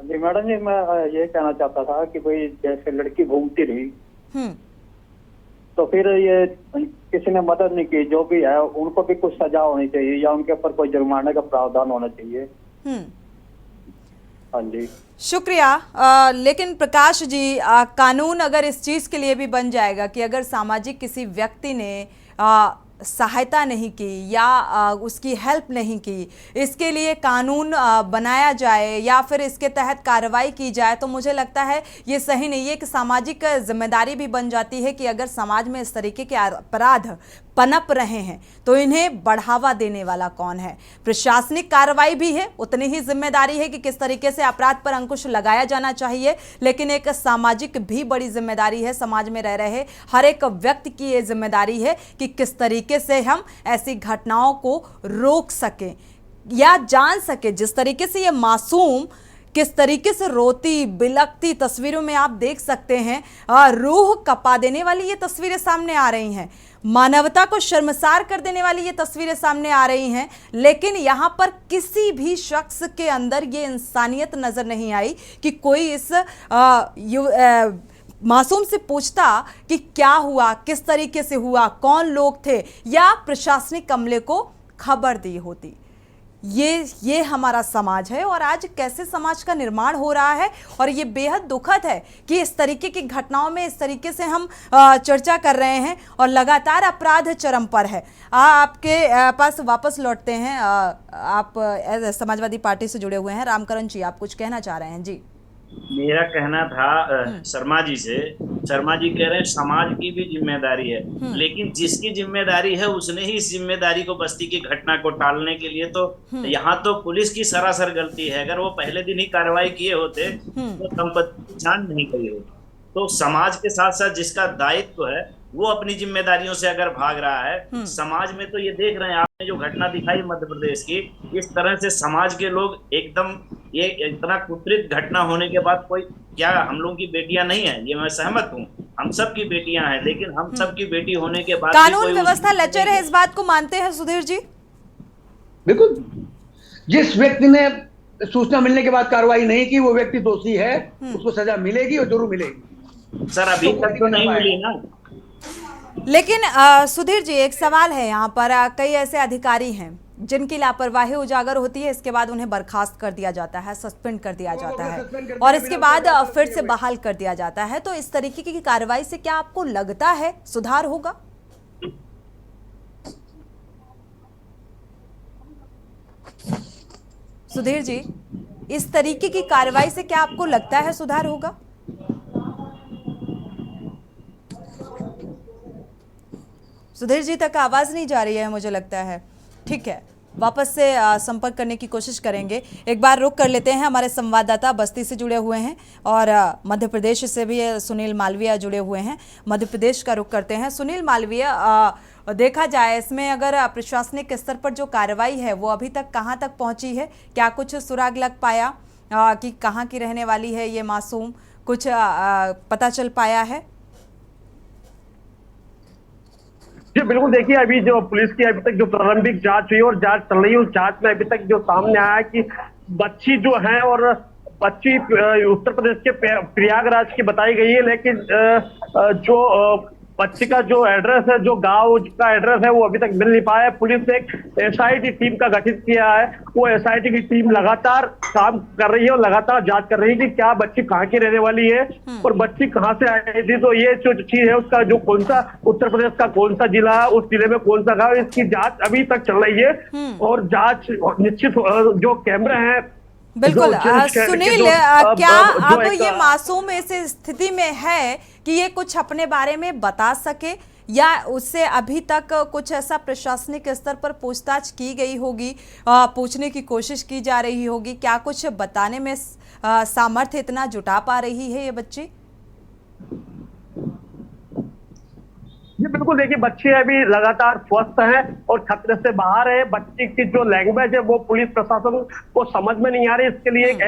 [SPEAKER 11] जी मैडम जी, मैं ये कहना चाहता था कि भाई जैसे लड़की घूमती रही तो फिर ये किसी ने मदद नहीं की, जो भी है उनको भी कुछ सजा होनी चाहिए या उनके ऊपर कोई जुर्माने का प्रावधान होना चाहिए। हाँ जी,
[SPEAKER 1] शुक्रिया। लेकिन प्रकाश जी, कानून अगर इस चीज के लिए भी बन जाएगा कि अगर सामाजिक किसी व्यक्ति ने सहायता नहीं की या उसकी हेल्प नहीं की, इसके लिए कानून बनाया जाए या फिर इसके तहत कार्रवाई की जाए, तो मुझे लगता है ये सही नहीं है। एक सामाजिक जिम्मेदारी भी बन जाती है कि अगर समाज में इस तरीके के अपराध पनप रहे हैं तो इन्हें बढ़ावा देने वाला कौन है। प्रशासनिक कार्रवाई भी है, उतनी ही जिम्मेदारी है कि किस तरीके से अपराध पर अंकुश लगाया जाना चाहिए, लेकिन एक सामाजिक भी बड़ी जिम्मेदारी है। समाज में रह रहे हर एक व्यक्ति की ये जिम्मेदारी है कि किस तरीके से हम ऐसी घटनाओं को रोक सकें या जान सके। जिस तरीके से ये मासूम किस तरीके से रोती बिलखती तस्वीरों में आप देख सकते हैं, रूह कपा देने वाली ये तस्वीरें सामने आ रही हैं, मानवता को शर्मसार कर देने वाली ये तस्वीरें सामने आ रही हैं, लेकिन यहाँ पर किसी भी शख्स के अंदर ये इंसानियत नजर नहीं आई कि कोई इस मासूम से पूछता कि क्या हुआ, किस तरीके से हुआ, कौन लोग थे, या प्रशासनिक अमले को खबर दी होती। ये हमारा समाज है और आज कैसे समाज का निर्माण हो रहा है, और ये बेहद दुखद है कि इस तरीके की घटनाओं में इस तरीके से हम चर्चा कर रहे हैं और लगातार अपराध चरम पर है। आपके पास वापस लौटते हैं। आप समाजवादी पार्टी से जुड़े हुए हैं, रामकरण जी, आप कुछ कहना चाह रहे हैं? जी,
[SPEAKER 6] मेरा कहना था शर्मा जी से, शर्मा जी कह रहे हैं समाज की भी जिम्मेदारी है, लेकिन जिसकी जिम्मेदारी है उसने ही इस जिम्मेदारी को, बस्ती की घटना को टालने के लिए, तो यहाँ तो पुलिस की सरासर गलती है। अगर वो पहले दिन ही कार्रवाई किए होते तो संपत्ति जांच नहीं करी होती। तो समाज के साथ साथ जिसका दायित्व है वो अपनी जिम्मेदारियों से अगर भाग रहा है, समाज में तो ये देख रहे हैं आपने जो घटना दिखाई मध्य प्रदेश की, इस तरह से समाज के लोग एकदम, ये इतना कुत्सित घटना होने के बाद कोई, क्या हम लोगों की बेटियां नहीं है, ये मैं सहमत हूँ, हम सब की बेटियां हैं, लेकिन हम सब की बेटी होने के बाद
[SPEAKER 1] कानून व्यवस्था लचर है, इस बात को मानते हैं सुधीर जी?
[SPEAKER 10] बिल्कुल, जिस व्यक्ति ने सूचना मिलने के बाद कार्रवाई नहीं की वो व्यक्ति दोषी है, उसको सजा मिलेगी और जरूर मिलेगी।
[SPEAKER 6] सर अभी तक तो नहीं मिली ना।
[SPEAKER 1] लेकिन सुधीर जी, एक सवाल है यहाँ पर। कई ऐसे अधिकारी हैं जिनकी लापरवाही उजागर होती है, इसके बाद उन्हें बर्खास्त कर दिया जाता है, सस्पेंड कर दिया जाता है और इसके बाद फिर से बहाल कर दिया जाता है। तो इस तरीके की कार्रवाई से क्या आपको लगता है सुधार होगा? सुधीर जी, इस तरीके की कार्रवाई से क्या आपको लगता है सुधार होगा? सुधीर जी तक आवाज नहीं जा रही है, मुझे लगता है। ठीक है, वापस से संपर्क करने की कोशिश करेंगे। एक बार रुक कर लेते हैं, हमारे संवाददाता बस्ती से जुड़े हुए हैं और मध्य प्रदेश से भी सुनील मालवीय जुड़े हुए हैं। मध्य प्रदेश का रुख करते हैं। सुनील मालवीय, देखा जाए इसमें अगर प्रशासनिक स्तर पर जो कार्रवाई है वो अभी तक कहां तक पहुंची है? क्या कुछ सुराग लग पाया कि कहां की रहने वाली है ये मासूम? कुछ पता चल पाया है?
[SPEAKER 4] जी बिल्कुल, देखिए अभी जो पुलिस की अभी तक जो प्रारंभिक जांच हुई और जांच चल रही है, उस जांच में अभी तक जो सामने आया कि बच्ची जो है, और बच्ची उत्तर प्रदेश के प्रयागराज की बताई गई है, लेकिन जो बच्ची का जो एड्रेस है, जो गांव का एड्रेस है, वो अभी तक मिल नहीं पाया है। पुलिस ने एक एसआईटी टीम का गठित किया है। वो एसआईटी की टीम लगातार काम कर रही है और लगातार जांच कर रही है कि क्या बच्ची कहाँ की रहने वाली है और बच्ची कहाँ से आई थी। तो ये जो चीज है, उसका जो कौन सा उत्तर प्रदेश का कौन सा जिला है, उस जिले में कौन सा गाँव, इसकी जाँच अभी तक चल रही है और जाँच निश्चित जो कैमरे हैं
[SPEAKER 1] बिल्कुल। सुनील, क्या अब ये मासूम इस स्थिति में है कि ये कुछ अपने बारे में बता सके, या उससे अभी तक कुछ ऐसा प्रशासनिक स्तर पर पूछताछ की गई होगी, पूछने की कोशिश की जा रही होगी? क्या कुछ बताने में सामर्थ्य इतना जुटा पा रही है ये बच्ची?
[SPEAKER 4] ये बिल्कुल देखिए, बच्चे अभी लगातार स्वस्थ हैं और खतरे से बाहर है। बच्ची की जो लैंग्वेज है वो पुलिस प्रशासन को समझ में नहीं आ रही। इसके लिए एक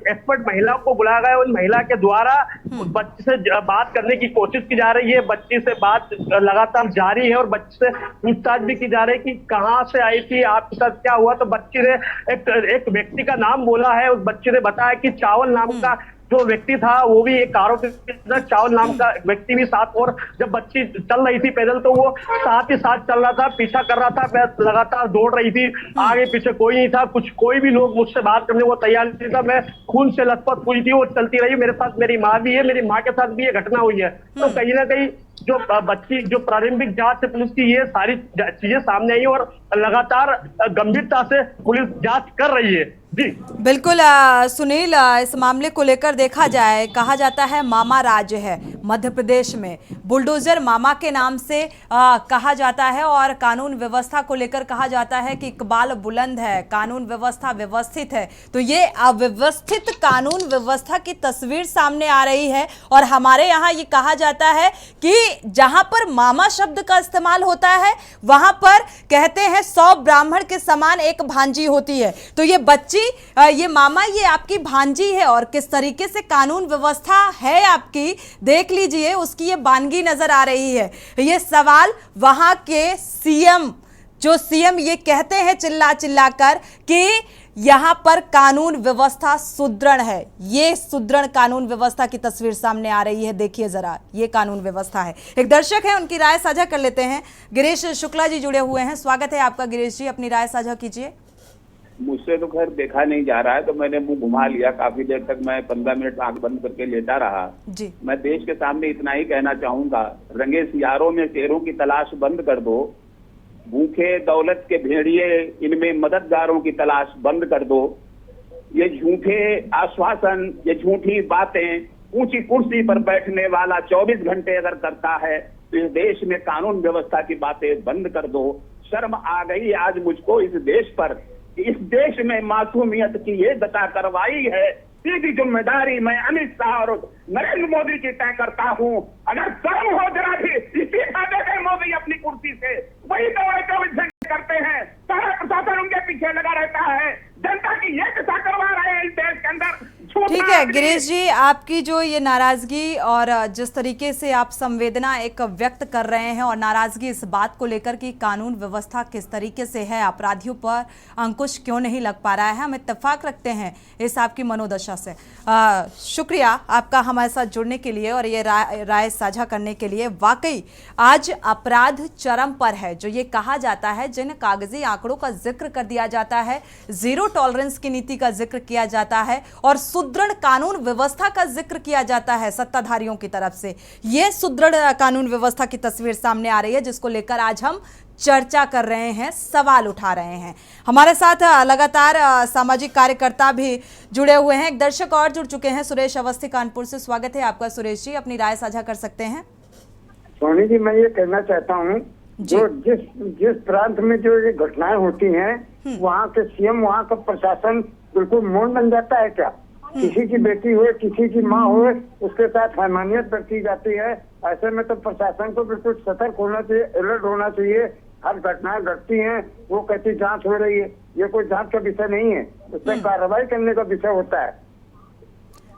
[SPEAKER 4] एक्सपर्ट महिला को बुलाया गया। उस महिला के द्वारा उस बच्चे से बात करने की कोशिश की जा रही है। बच्ची से बात लगातार जारी है और बच्चे से पूछताछ भी की जा रही है कि कहाँ से आई थी, आपके साथ क्या हुआ। तो बच्ची ने एक व्यक्ति का नाम बोला है। उस बच्चे ने बताया कि चावल नाम का जो व्यक्ति था वो भी एक आरोपी, चावल नाम का व्यक्ति भी साथ। और जब बच्ची चल रही थी पैदल तो वो साथ ही साथ चल रहा था, पीछा कर रहा था, मैं लगातार दौड़ रही थी। आगे पीछे कोई नहीं था, कोई भी लोग मुझसे बात करने को तैयार नहीं था। मैं खून से लथपथ हुई थी, वो चलती रही। मेरे साथ मेरी माँ भी है, मेरी माँ के साथ भी ये घटना हुई है। तो कहीं ना कहीं जो बच्ची जो प्रारंभिक जांच से पुलिस की ये सारी चीजें सामने आई और लगातार गंभीरता से पुलिस जांच कर रही है। जी
[SPEAKER 1] बिल्कुल। सुनील, इस मामले को लेकर देखा जाए, कहा जाता है मामा राज है मध्य प्रदेश में, बुलडोजर मामा के नाम से कहा जाता है। और कानून व्यवस्था को लेकर कहा जाता है कि इकबाल बुलंद है, कानून व्यवस्था व्यवस्थित है। तो ये अव्यवस्थित कानून व्यवस्था की तस्वीर सामने आ रही है। और हमारे यहाँ ये कहा जाता है कि जहां पर मामा शब्द का इस्तेमाल होता है वहां पर कहते हैं 100 ब्राह्मण के समान एक भांजी होती है। तो ये बच्ची, ये मामा, ये आपकी भांजी है। और किस तरीके से कानून व्यवस्था है आपकी, देख लीजिए, उसकी ये बानगी नजर आ रही है। ये सवाल वहां के सीएम ये कहते हैं चिल्ला चिल्ला कर कि यहां पर कानून व्यवस्था सुदृढ़ है। ये सुदृढ़ कानून व्यवस्था की तस्वीर सामने आ रही है। देखिए जरा, ये कानून व्यवस्था है। एक दर्शक है, उनकी राय साझा कर लेते हैं। गिरीश शुक्ला जी जुड़े हुए हैं, स्वागत है आपका गिरीश जी, अपनी राय साझा कीजिए।
[SPEAKER 12] मुझसे तो खैर देखा नहीं जा रहा है, तो मैंने मुंह घुमा लिया। काफी देर तक मैं 15 मिनट आंख बंद करके लेटा रहा
[SPEAKER 1] जी।
[SPEAKER 12] मैं देश के सामने इतना ही कहना चाहूंगा, रंगे सियारों में शेरों की तलाश बंद कर दो, भूखे दौलत के भेड़िए इनमें मददगारों की तलाश बंद कर दो। ये झूठे आश्वासन, ये झूठी बातें, ऊंची कुर्सी पर बैठने वाला 24 घंटे अगर करता है तो इस देश में कानून व्यवस्था की बातें बंद कर दो। शर्म आ गई आज मुझको इस देश पर, इस देश में मासूमियत की ये दशा करवाई है। सीधी जिम्मेदारी मैं अमित शाह और नरेंद्र मोदी की तय करता हूँ। अगर शर्म हो जरा भी, इस्तीफा दे दें मोदी अपनी कुर्सी से। वही तो 24 घंटे करते हैं, सारा प्रशासन उनके पीछे लगा रहता है। जनता की ये दशा करवा रहे हैं इस देश के अंदर।
[SPEAKER 1] ठीक है गिरीश जी, आपकी जो ये नाराजगी और जिस तरीके से आप संवेदना एक व्यक्त कर रहे हैं और नाराजगी इस बात को लेकर कि कानून व्यवस्था किस तरीके से है, अपराधियों पर अंकुश क्यों नहीं लग पा रहा है, हम इत्तेफाक रखते हैं इस आपकी मनोदशा से। शुक्रिया आपका हमारे साथ जुड़ने के लिए और ये राय साझा करने के लिए। वाकई आज अपराध चरम पर है। जो ये कहा जाता है, जिन कागजी आंकड़ों का जिक्र कर दिया जाता है, जीरो टॉलरेंस की नीति का जिक्र किया जाता है और सुदृढ़ कानून व्यवस्था का जिक्र किया जाता है सत्ताधारियों की तरफ से, ये सुदृढ़ कानून व्यवस्था की तस्वीर सामने आ रही है, जिसको लेकर आज हम चर्चा कर रहे हैं, सवाल उठा रहे हैं। हमारे साथ लगातार सामाजिक कार्यकर्ता भी जुड़े हुए हैं। एक दर्शक और जुड़ चुके हैं, सुरेश अवस्थी कानपुर से। स्वागत है आपका सुरेश जी, अपनी राय साझा कर सकते हैं।
[SPEAKER 7] सोनी जी, मैं ये कहना चाहता हूँ, जो जिस प्रांत में जो ये घटनाएं होती हैं, वहाँ के सीएम, वहाँ का प्रशासन बिल्कुल मौन बन जाता है क्या? किसी की बेटी हो, किसी की माँ हो, उसके साथ हैवानियत बरती जाती है। ऐसे में तो प्रशासन को बिल्कुल सतर्क होना चाहिए, अलर्ट होना चाहिए। हर घटनाएं घटती हैं, वो कहती जांच हो रही है, ये कोई जांच का विषय नहीं है, उसमें कार्रवाई करने का विषय होता है।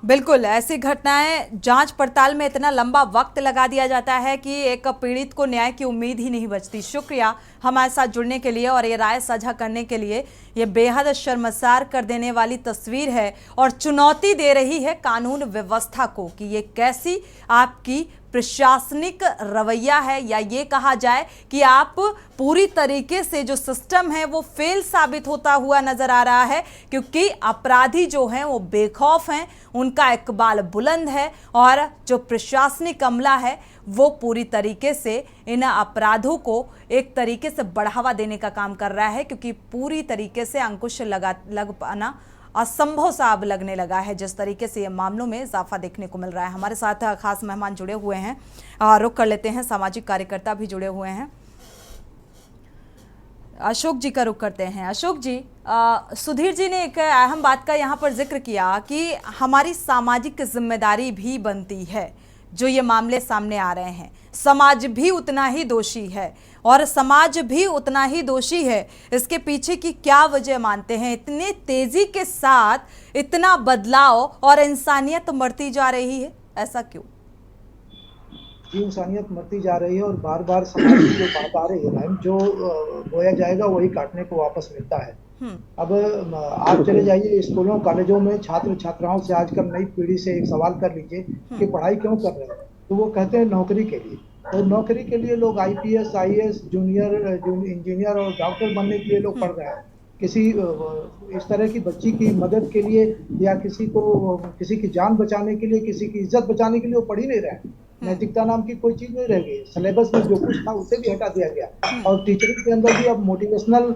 [SPEAKER 1] बिल्कुल, ऐसी घटनाएं जांच पड़ताल में इतना लंबा वक्त लगा दिया जाता है कि एक पीड़ित को न्याय की उम्मीद ही नहीं बचती। शुक्रिया हमारे साथ जुड़ने के लिए और ये राय साझा करने के लिए। ये बेहद शर्मसार कर देने वाली तस्वीर है और चुनौती दे रही है कानून व्यवस्था को कि ये कैसी आपकी प्रशासनिक रवैया है, या ये कहा जाए कि आप पूरी तरीके से जो सिस्टम है वो फेल साबित होता हुआ नजर आ रहा है, क्योंकि अपराधी जो हैं वो बेखौफ हैं, उनका इकबाल बुलंद है, और जो प्रशासनिक अमला है वो पूरी तरीके से इन अपराधों को एक तरीके से बढ़ावा देने का काम कर रहा है, क्योंकि पूरी तरीके से अंकुश लग पाना असंभव सा अब लगने लगा है, जिस तरीके से ये मामलों में इजाफा देखने को मिल रहा है। हमारे साथ खास मेहमान जुड़े हुए हैं, रुख कर लेते हैं, सामाजिक कार्यकर्ता भी जुड़े हुए हैं। अशोक जी का रुख करते हैं। अशोक जी, सुधीर जी ने एक अहम बात का यहाँ पर जिक्र किया कि हमारी सामाजिक जिम्मेदारी भी बनती है। जो ये मामले सामने आ रहे हैं, समाज भी उतना ही दोषी है, और समाज भी उतना ही दोषी है। इसके पीछे की क्या वजह मानते हैं? इतने तेजी के साथ इतना बदलाव और इंसानियत मरती जा रही है, ऐसा क्यों?
[SPEAKER 8] इंसानियत मरती जा रही है और बार बार समाज की जो बात आ रही है, जो बोया जाएगा वही काटने को वापस मिलता है। अब आप चले जाइए स्कूलों कॉलेजों में, छात्र छात्राओं से आजकल नई पीढ़ी से एक सवाल कर लीजिए कि पढ़ाई क्यों कर रहे हैं, तो वो कहते हैं नौकरी के लिए। तो नौकरी के लिए लोग IPS, IAS, जूनियर इंजीनियर और डॉक्टर बनने के लिए लोग पढ़ रहे हैं। किसी इस तरह की बच्ची की मदद के लिए या किसी की जान बचाने के लिए, किसी की इज्जत बचाने के लिए वो पढ़ ही नहीं रहे हैं। नैतिकता नाम की कोई चीज नहीं रह गई। सिलेबस में जो कुछ था उसे भी हटा दिया गया, और टीचरिंग के अंदर भी अब मोटिवेशनल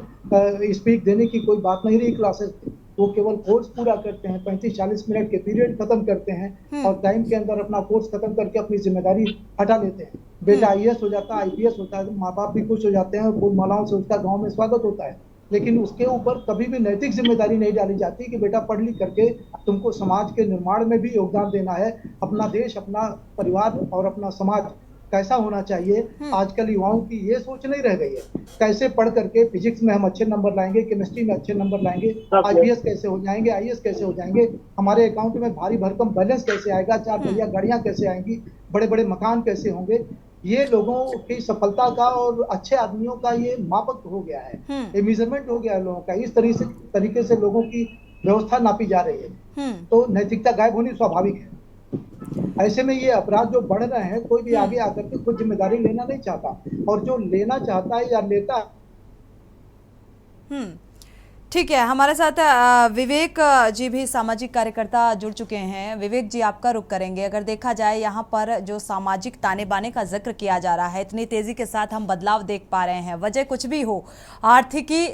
[SPEAKER 8] स्पीच देने की कोई बात नहीं रही क्लासेस में। वो केवल कोर्स पूरा करते हैं, 35-40 मिनट के पीरियड खत्म करते हैं और टाइम के अंदर अपना कोर्स खत्म करके अपनी जिम्मेदारी हटा लेते हैं। बेटा IAS हो जाता है, IPS होता है, माँ बाप भी खुश हो जाते हैं, फूल मालाओं से उसका गाँव में स्वागत होता है। लेकिन उसके ऊपर कभी भी नैतिक जिम्मेदारी नहीं डाली जाती कि बेटा पढ़ लिख करके तुमको समाज के निर्माण में भी योगदान देना है। अपना देश, अपना परिवार और अपना समाज कैसा होना चाहिए, आजकल युवाओं की ये सोच नहीं रह गई है। कैसे पढ़ करके फिजिक्स में हम अच्छे नंबर लाएंगे, केमिस्ट्री में अच्छे नंबर लाएंगे, IPS कैसे हो जाएंगे, IAS कैसे हो जाएंगे, हमारे अकाउंट में भारी भरकम बैलेंस कैसे आएगा, 4 पहिया गाड़ियां कैसे आएंगी, बड़े बड़े मकान कैसे होंगे। ये लोगों की सफलता का और अच्छे आदमियों का ये मापक हो गया है, ये मेजरमेंट हो गया है लोगों का। इस तरीके से लोगों की व्यवस्था नापी जा रही है, तो नैतिकता गायब होनी स्वाभाविक है। ऐसे में ये अपराध जो बढ़ रहे हैं, कोई भी आगे आकर के खुद जिम्मेदारी लेना नहीं चाहता, और जो लेना चाहता है या लेता है।
[SPEAKER 1] ठीक है, हमारे साथ विवेक जी भी सामाजिक कार्यकर्ता जुड़ चुके हैं। विवेक जी, आपका रुख करेंगे। अगर देखा जाए यहाँ पर जो सामाजिक ताने बाने का जिक्र किया जा रहा है, इतनी तेजी के साथ हम बदलाव देख पा रहे हैं, वजह कुछ भी हो, आर्थिकी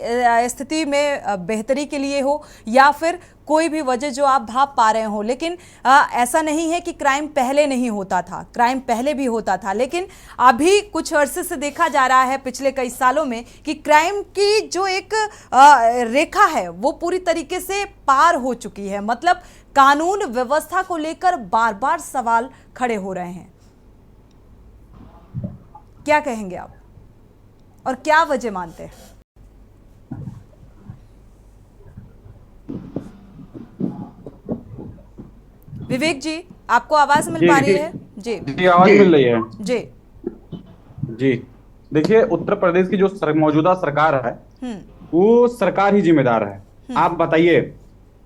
[SPEAKER 1] स्थिति में बेहतरी के लिए हो या फिर कोई भी वजह जो आप भाप पा रहे हो, लेकिन ऐसा नहीं है कि क्राइम पहले नहीं होता था, क्राइम पहले भी होता था, लेकिन अभी कुछ अरसे से देखा जा रहा है पिछले कई सालों में कि क्राइम की जो एक रेखा है वो पूरी तरीके से पार हो चुकी है। मतलब कानून व्यवस्था को लेकर बार बार सवाल खड़े हो रहे हैं। क्या कहेंगे आप और क्या वजह मानते हैं? विवेक जी, आपको आवाज मिल पा रही है?
[SPEAKER 13] जी आवाज मिल रही है
[SPEAKER 1] जी।
[SPEAKER 13] देखिए, उत्तर प्रदेश की जो मौजूदा सरकार है वो सरकार ही जिम्मेदार है। आप बताइए,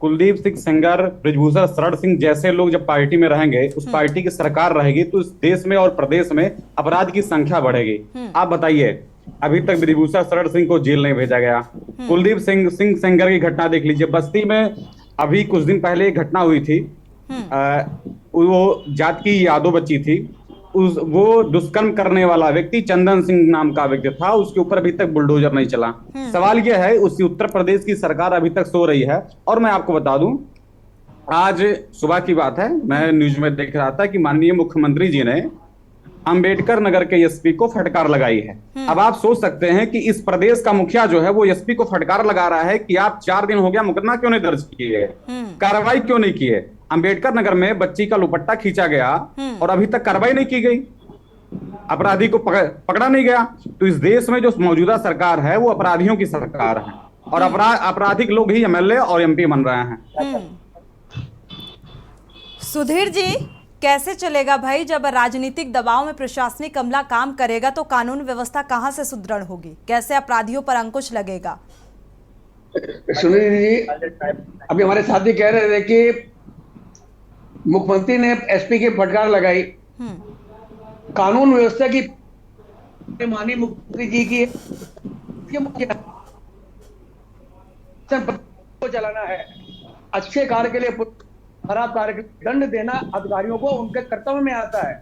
[SPEAKER 13] कुलदीप सिंह सेंगर, बृजभूषण शरण सिंह जैसे लोग जब पार्टी में रहेंगे, उस पार्टी की सरकार रहेगी, तो इस देश में और प्रदेश में अपराध की संख्या बढ़ेगी। आप बताइए, अभी तक बृजभूषण शरण सिंह को जेल नहीं भेजा गया। कुलदीप सिंह सेंगर की घटना देख लीजिए, बस्ती में अभी कुछ दिन पहले एक घटना हुई थी। वो जात की यादव बच्ची थी, वो दुष्कर्म करने वाला व्यक्ति चंदन सिंह नाम का व्यक्ति था, उसके ऊपर अभी तक बुलडोजर नहीं चला। सवाल यह है, उसी उत्तर प्रदेश की सरकार अभी तक सो रही है। और मैं आपको बता दूं, आज सुबह की बात है, मैं न्यूज में देख रहा था कि माननीय मुख्यमंत्री जी ने अंबेडकर नगर के एसपी को फटकार लगाई है। अब आप सोच सकते हैं कि इस प्रदेश का मुखिया जो है वो एसपी को फटकार लगा रहा है कि आप 4 दिन हो गया, मुकदमा क्यों नहीं दर्ज किए, कार्रवाई क्यों नहीं किए। अंबेडकर नगर में बच्ची का दुपट्टा खींचा गया और अभी तक कार्रवाई नहीं की गई, अपराधी को पकड़ा नहीं गया। तो इस देश में जो मौजूदा सरकार है वो अपराधियों की सरकार है, और आपराधिक लोग ही MLA और MP बन रहे हैं।
[SPEAKER 1] सुधीर जी, कैसे चलेगा भाई? जब राजनीतिक दबाव में प्रशासनिक अमला काम करेगा तो कानून व्यवस्था कहां से सुदृढ़ होगी? कैसे अपराधियों पर अंकुश लगेगा?
[SPEAKER 10] सुनील जी, अभी हमारे साथी कह रहे थे कि मुख्यमंत्री ने SP की फटकार लगाई, कानून व्यवस्था की माननीय मुख्यमंत्री जी की को चलाना है, अच्छे कार्य के लिए खराब कार्य के लिए दंड देना अधिकारियों को उनके कर्तव्य में आता है।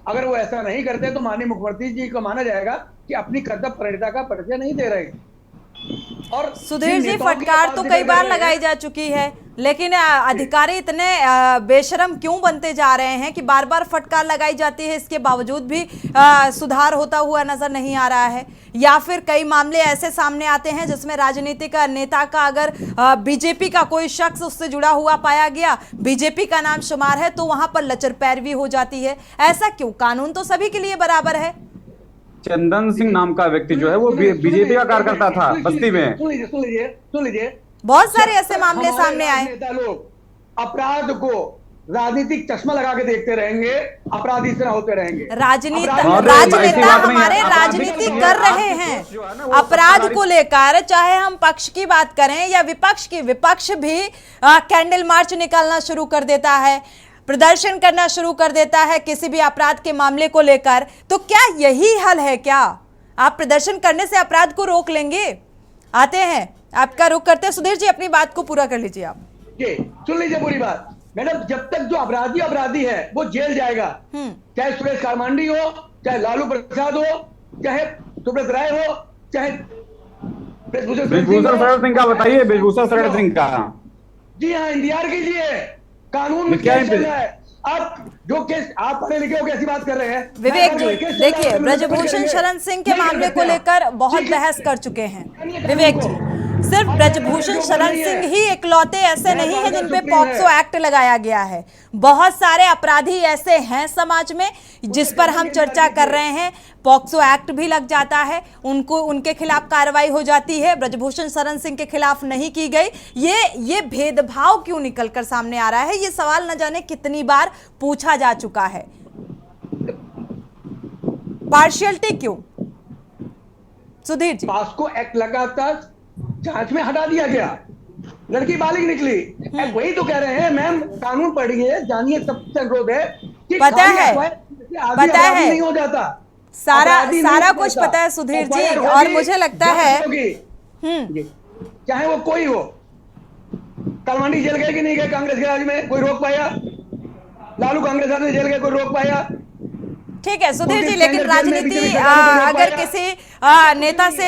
[SPEAKER 10] अगर वो ऐसा नहीं करते तो माननीय मुख्यमंत्री जी को माना जाएगा कि अपनी कर्तव्य परिणता का परिचय नहीं दे रहे। और
[SPEAKER 1] सुधीर जी, फटकार तो कई बार लगाई जा चुकी है, लेकिन अधिकारी इतने बेशरम क्यों बनते जा रहे हैं कि बार बार फटकार लगाई जाती है, इसके बावजूद भी सुधार होता हुआ नजर नहीं आ रहा है? या फिर कई मामले ऐसे सामने आते हैं जिसमें राजनीतिक नेता का अगर बीजेपी का कोई शख्स उससे जुड़ा हुआ पाया गया, बीजेपी का नाम शुमार है, तो वहां पर लचर पैरवी हो जाती है। ऐसा क्यों? कानून तो सभी के लिए बराबर है।
[SPEAKER 13] चंदन सिंह नाम का व्यक्ति जो है वो बीजेपी का कार्यकर्ता था बस्ती में।
[SPEAKER 10] सुन लीजिए,
[SPEAKER 1] बहुत सारे ऐसे मामले सामने आए।
[SPEAKER 10] नेता लोग अपराध को राजनीतिक चश्मा लगा के देखते रहेंगे, अपराधी इस तरह होते रहेंगे।
[SPEAKER 1] राजनेता हमारे राजनीति कर रहे हैं अपराध को लेकर, चाहे हम पक्ष की बात करें या विपक्ष की। विपक्ष भी कैंडल मार्च निकालना शुरू कर देता है, प्रदर्शन करना शुरू कर देता है किसी भी अपराध के मामले को लेकर। तो क्या यही हल है? क्या आप प्रदर्शन करने से अपराध को रोक लेंगे? आते हैं, आपका रुख करते हैं। सुधीर जी, अपनी बात को पूरा कर लीजिए आप।
[SPEAKER 10] जी, सुन लीजिए पूरी बात। मैडम, जब तक जो अपराधी है वो जेल जाएगा, चाहे सुरेश कारमांडी हो, चाहे लालू प्रसाद हो, चाहे सुब्रत राय हो, चाहे
[SPEAKER 13] ब्रिजभूषण शरण सिंह का बताइए। ब्रिजभूषण शरण सिंह का,
[SPEAKER 10] जी हाँ, इंतजार कीजिए, कानून में क्या चल रहा है। आप जो केस आप पढ़े लिखे हो कैसी बात कर रहे हैं?
[SPEAKER 1] विवेक जी, देखिए, ब्रजभूषण शरण सिंह के मामले को लेकर बहुत बहस कर चुके हैं विवेक जी। सिर्फ ब्रजभूषण शरण सिंह ही इकलौते ऐसे नहीं हैं जिन पे पॉक्सो एक्ट लगाया गया है। बहुत सारे अपराधी ऐसे हैं समाज में जिस पर हम चर्चा कर रहे हैं, पॉक्सो एक्ट भी लग जाता है, उनको उनके खिलाफ कार्रवाई हो जाती है, ब्रजभूषण शरण सिंह के खिलाफ नहीं की गई। ये भेदभाव क्यों निकल कर सामने आ रहा है? ये सवाल न जाने कितनी बार पूछा जा चुका है। पार्शियलिटी क्यों? सुधीर जी,
[SPEAKER 10] पॉक्सो एक्ट लगा था, जांच में हटा दिया गया, लड़की बालिग निकली। वही तो कह रहे हैं मैम, कानून पढ़िए, जानिए, सबसे अनुरोध है कि
[SPEAKER 1] पता है
[SPEAKER 10] नहीं हो जाता,
[SPEAKER 1] सारा कुछ पता है सुधीर जी। और मुझे लगता है
[SPEAKER 10] चाहे वो कोई हो, कलमांडी जेल गए कि नहीं गए कांग्रेस के राज में, कोई रोक पाया? लालू कांग्रेस में जेल गए, कोई रोक पाया?
[SPEAKER 1] ठीक है सुधीर जी, लेकिन राजनीति अगर किसी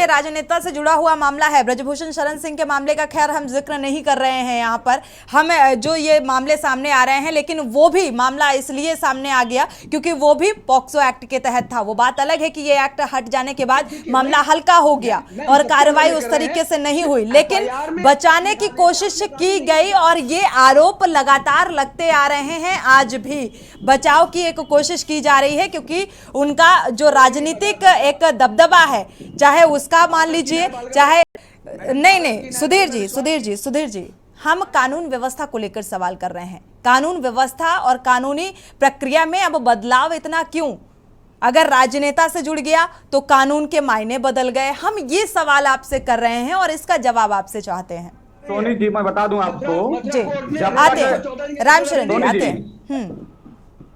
[SPEAKER 1] राजनेता से जुड़ा हुआ मामला है, ब्रजभूषण शरण सिंह के मामले का खैर हम जिक्र नहीं कर रहे हैं यहाँ पर, हम जो ये मामले सामने आ रहे हैं, लेकिन वो भी मामला इसलिए सामने आ गया क्योंकि वो भी पॉक्सो एक्ट के तहत था। वो बात अलग है कि ये एक्ट हट जाने के बाद मामला हल्का हो गया और कार्रवाई उस तरीके से नहीं हुई, लेकिन बचाने की कोशिश की गई और ये आरोप लगातार लगते आ रहे हैं। आज भी बचाव की एक कोशिश की जा रही है क्योंकि उनका जो राजनीतिक एक दबदबा है, चाहे उसका मान लीजिए, चाहे नहीं सुधीर जी, हम कानून व्यवस्था को लेकर सवाल कर रहे हैं। कानून व्यवस्था और कानूनी प्रक्रिया में अब बदलाव इतना क्यों? अगर राजनेता से जुड़ गया तो कानून के मायने बदल गए। हम ये सवाल आपसे कर रहे हैं और इसका जवाब आपसे चाहते हैं।
[SPEAKER 13] सोनी जी, मैं बता दूं आपको,
[SPEAKER 1] जी आते हैं, रामशरण जी आते हैं।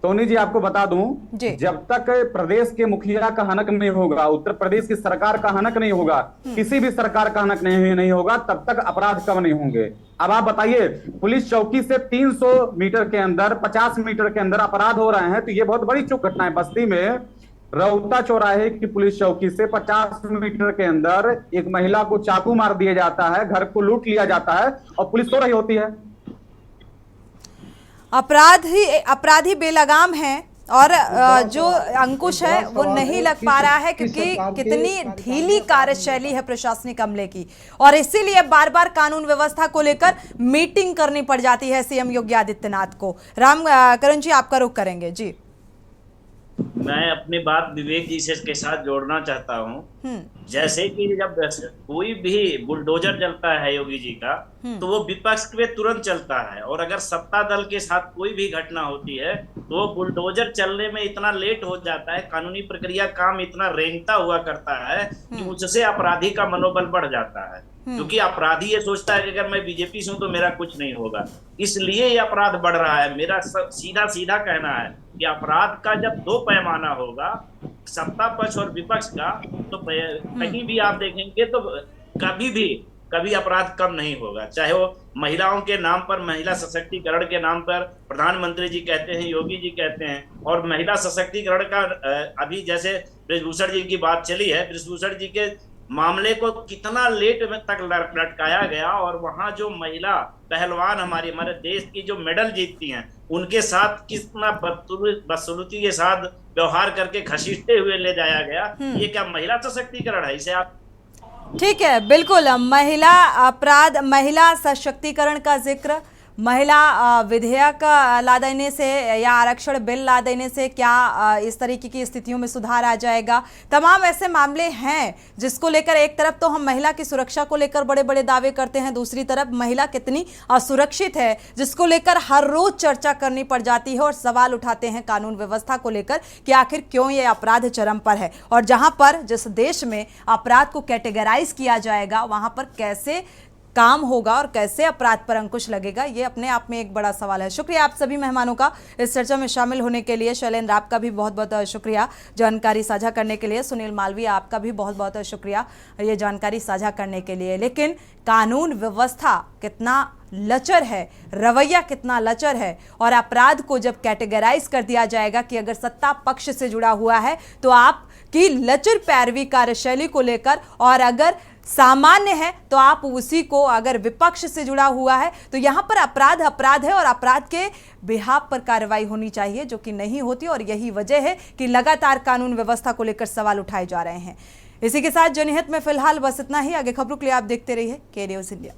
[SPEAKER 13] सोनी जी, आपको बता दूं, जब तक प्रदेश के मुखिया का हनक नहीं होगा, उत्तर प्रदेश की सरकार का हनक नहीं होगा, किसी भी सरकार का हनक नहीं होगा, तब तक अपराध कम नहीं होंगे। अब आप बताइए, पुलिस चौकी से 300 मीटर के अंदर, 50 मीटर के अंदर अपराध हो रहे हैं, तो ये बहुत बड़ी चुप घटना है। बस्ती में रौता चौराहे की पुलिस चौकी से 50 मीटर के अंदर एक महिला को चाकू मार दिया जाता है, घर को लूट लिया जाता है और पुलिस सो रही होती है।
[SPEAKER 1] अपराधी बेलगाम है और जो अंकुश है वो नहीं लग पा रहा है क्योंकि कितनी ढीली कार्यशैली है प्रशासनिक अमले की, और इसीलिए बार बार कानून व्यवस्था को लेकर मीटिंग करनी पड़ जाती है सीएम योगी आदित्यनाथ को। रामकरण जी, आपका रुख करेंगे। जी,
[SPEAKER 6] मैं अपनी बात विवेक जी से के साथ जोड़ना चाहता हूँ। जैसे कि जब कोई भी बुलडोजर चलता है योगी जी का, तो वो विपक्ष पे तुरंत चलता है, और अगर सत्ता दल के साथ कोई भी घटना होती है तो वो बुलडोजर चलने में इतना लेट हो जाता है, कानूनी प्रक्रिया काम इतना रेंगता हुआ करता है कि उससे अपराधी का मनोबल बढ़ जाता है। क्योंकि अपराधी ये सोचता है कि अगर मैं बीजेपी से हूं तो मेरा कुछ नहीं होगा, इसलिए ये अपराध बढ़ रहा है। मेरा सीधा सीधा कहना है कि अपराध का जब दो पैमाना होगा, सत्ता पक्ष और विपक्ष का, तो कहीं भी आप देखेंगे तो कभी अपराध कम नहीं होगा। चाहे वो महिलाओं के नाम पर, महिला सशक्तिकरण के नाम पर प्रधानमंत्री जी कहते हैं, योगी जी कहते हैं, और महिला सशक्तिकरण का अभी जैसे बृजभूषण जी की बात चली है, बृजभूषण जी के मामले को कितना लेट में तक लटकाया गया, और वहां जो महिला पहलवान हमारे देश की जो मेडल जीतती हैं, उनके साथ कितना बदसलूकी के साथ व्यवहार करके घसीटते हुए ले जाया गया। ये क्या महिला सशक्तिकरण है? इसे आप
[SPEAKER 1] ठीक है, बिल्कुल। महिला अपराध, महिला सशक्तिकरण का जिक्र, महिला विधेयक ला देने से या आरक्षण बिल ला देने से क्या इस तरीके की स्थितियों में सुधार आ जाएगा? तमाम ऐसे मामले हैं जिसको लेकर एक तरफ तो हम महिला की सुरक्षा को लेकर बड़े बड़े दावे करते हैं, दूसरी तरफ महिला कितनी असुरक्षित है जिसको लेकर हर रोज चर्चा करनी पड़ जाती है और सवाल उठाते हैं कानून व्यवस्था को लेकर कि आखिर क्यों ये अपराध चरम पर है, और जहां पर जिस देश में अपराध को कैटेगराइज किया जाएगा वहां पर कैसे काम होगा और कैसे अपराध पर अंकुश लगेगा, ये अपने आप में एक बड़ा सवाल है। शुक्रिया आप सभी मेहमानों का इस चर्चा में शामिल होने के लिए। शैलेंद्र, आपका भी बहुत बहुत शुक्रिया जानकारी साझा करने के लिए। सुनील मालवीय, आपका भी बहुत बहुत शुक्रिया ये जानकारी साझा करने के लिए। लेकिन कानून व्यवस्था कितना लचर है, रवैया कितना लचर है, और अपराध को जब कैटेगराइज कर दिया जाएगा कि अगर सत्ता पक्ष से जुड़ा हुआ है तो आपकी लचर पैरवी कार्यशैली को लेकर, और अगर सामान्य है तो आप उसी को, अगर विपक्ष से जुड़ा हुआ है तो यहां पर अपराध है और अपराध के बिहाफ पर कार्रवाई होनी चाहिए, जो कि नहीं होती, और यही वजह है कि लगातार कानून व्यवस्था को लेकर सवाल उठाए जा रहे हैं। इसी के साथ जनहित में फिलहाल बस इतना ही। आगे खबरों के लिए आप देखते रहिए के न्यूज़ इंडिया।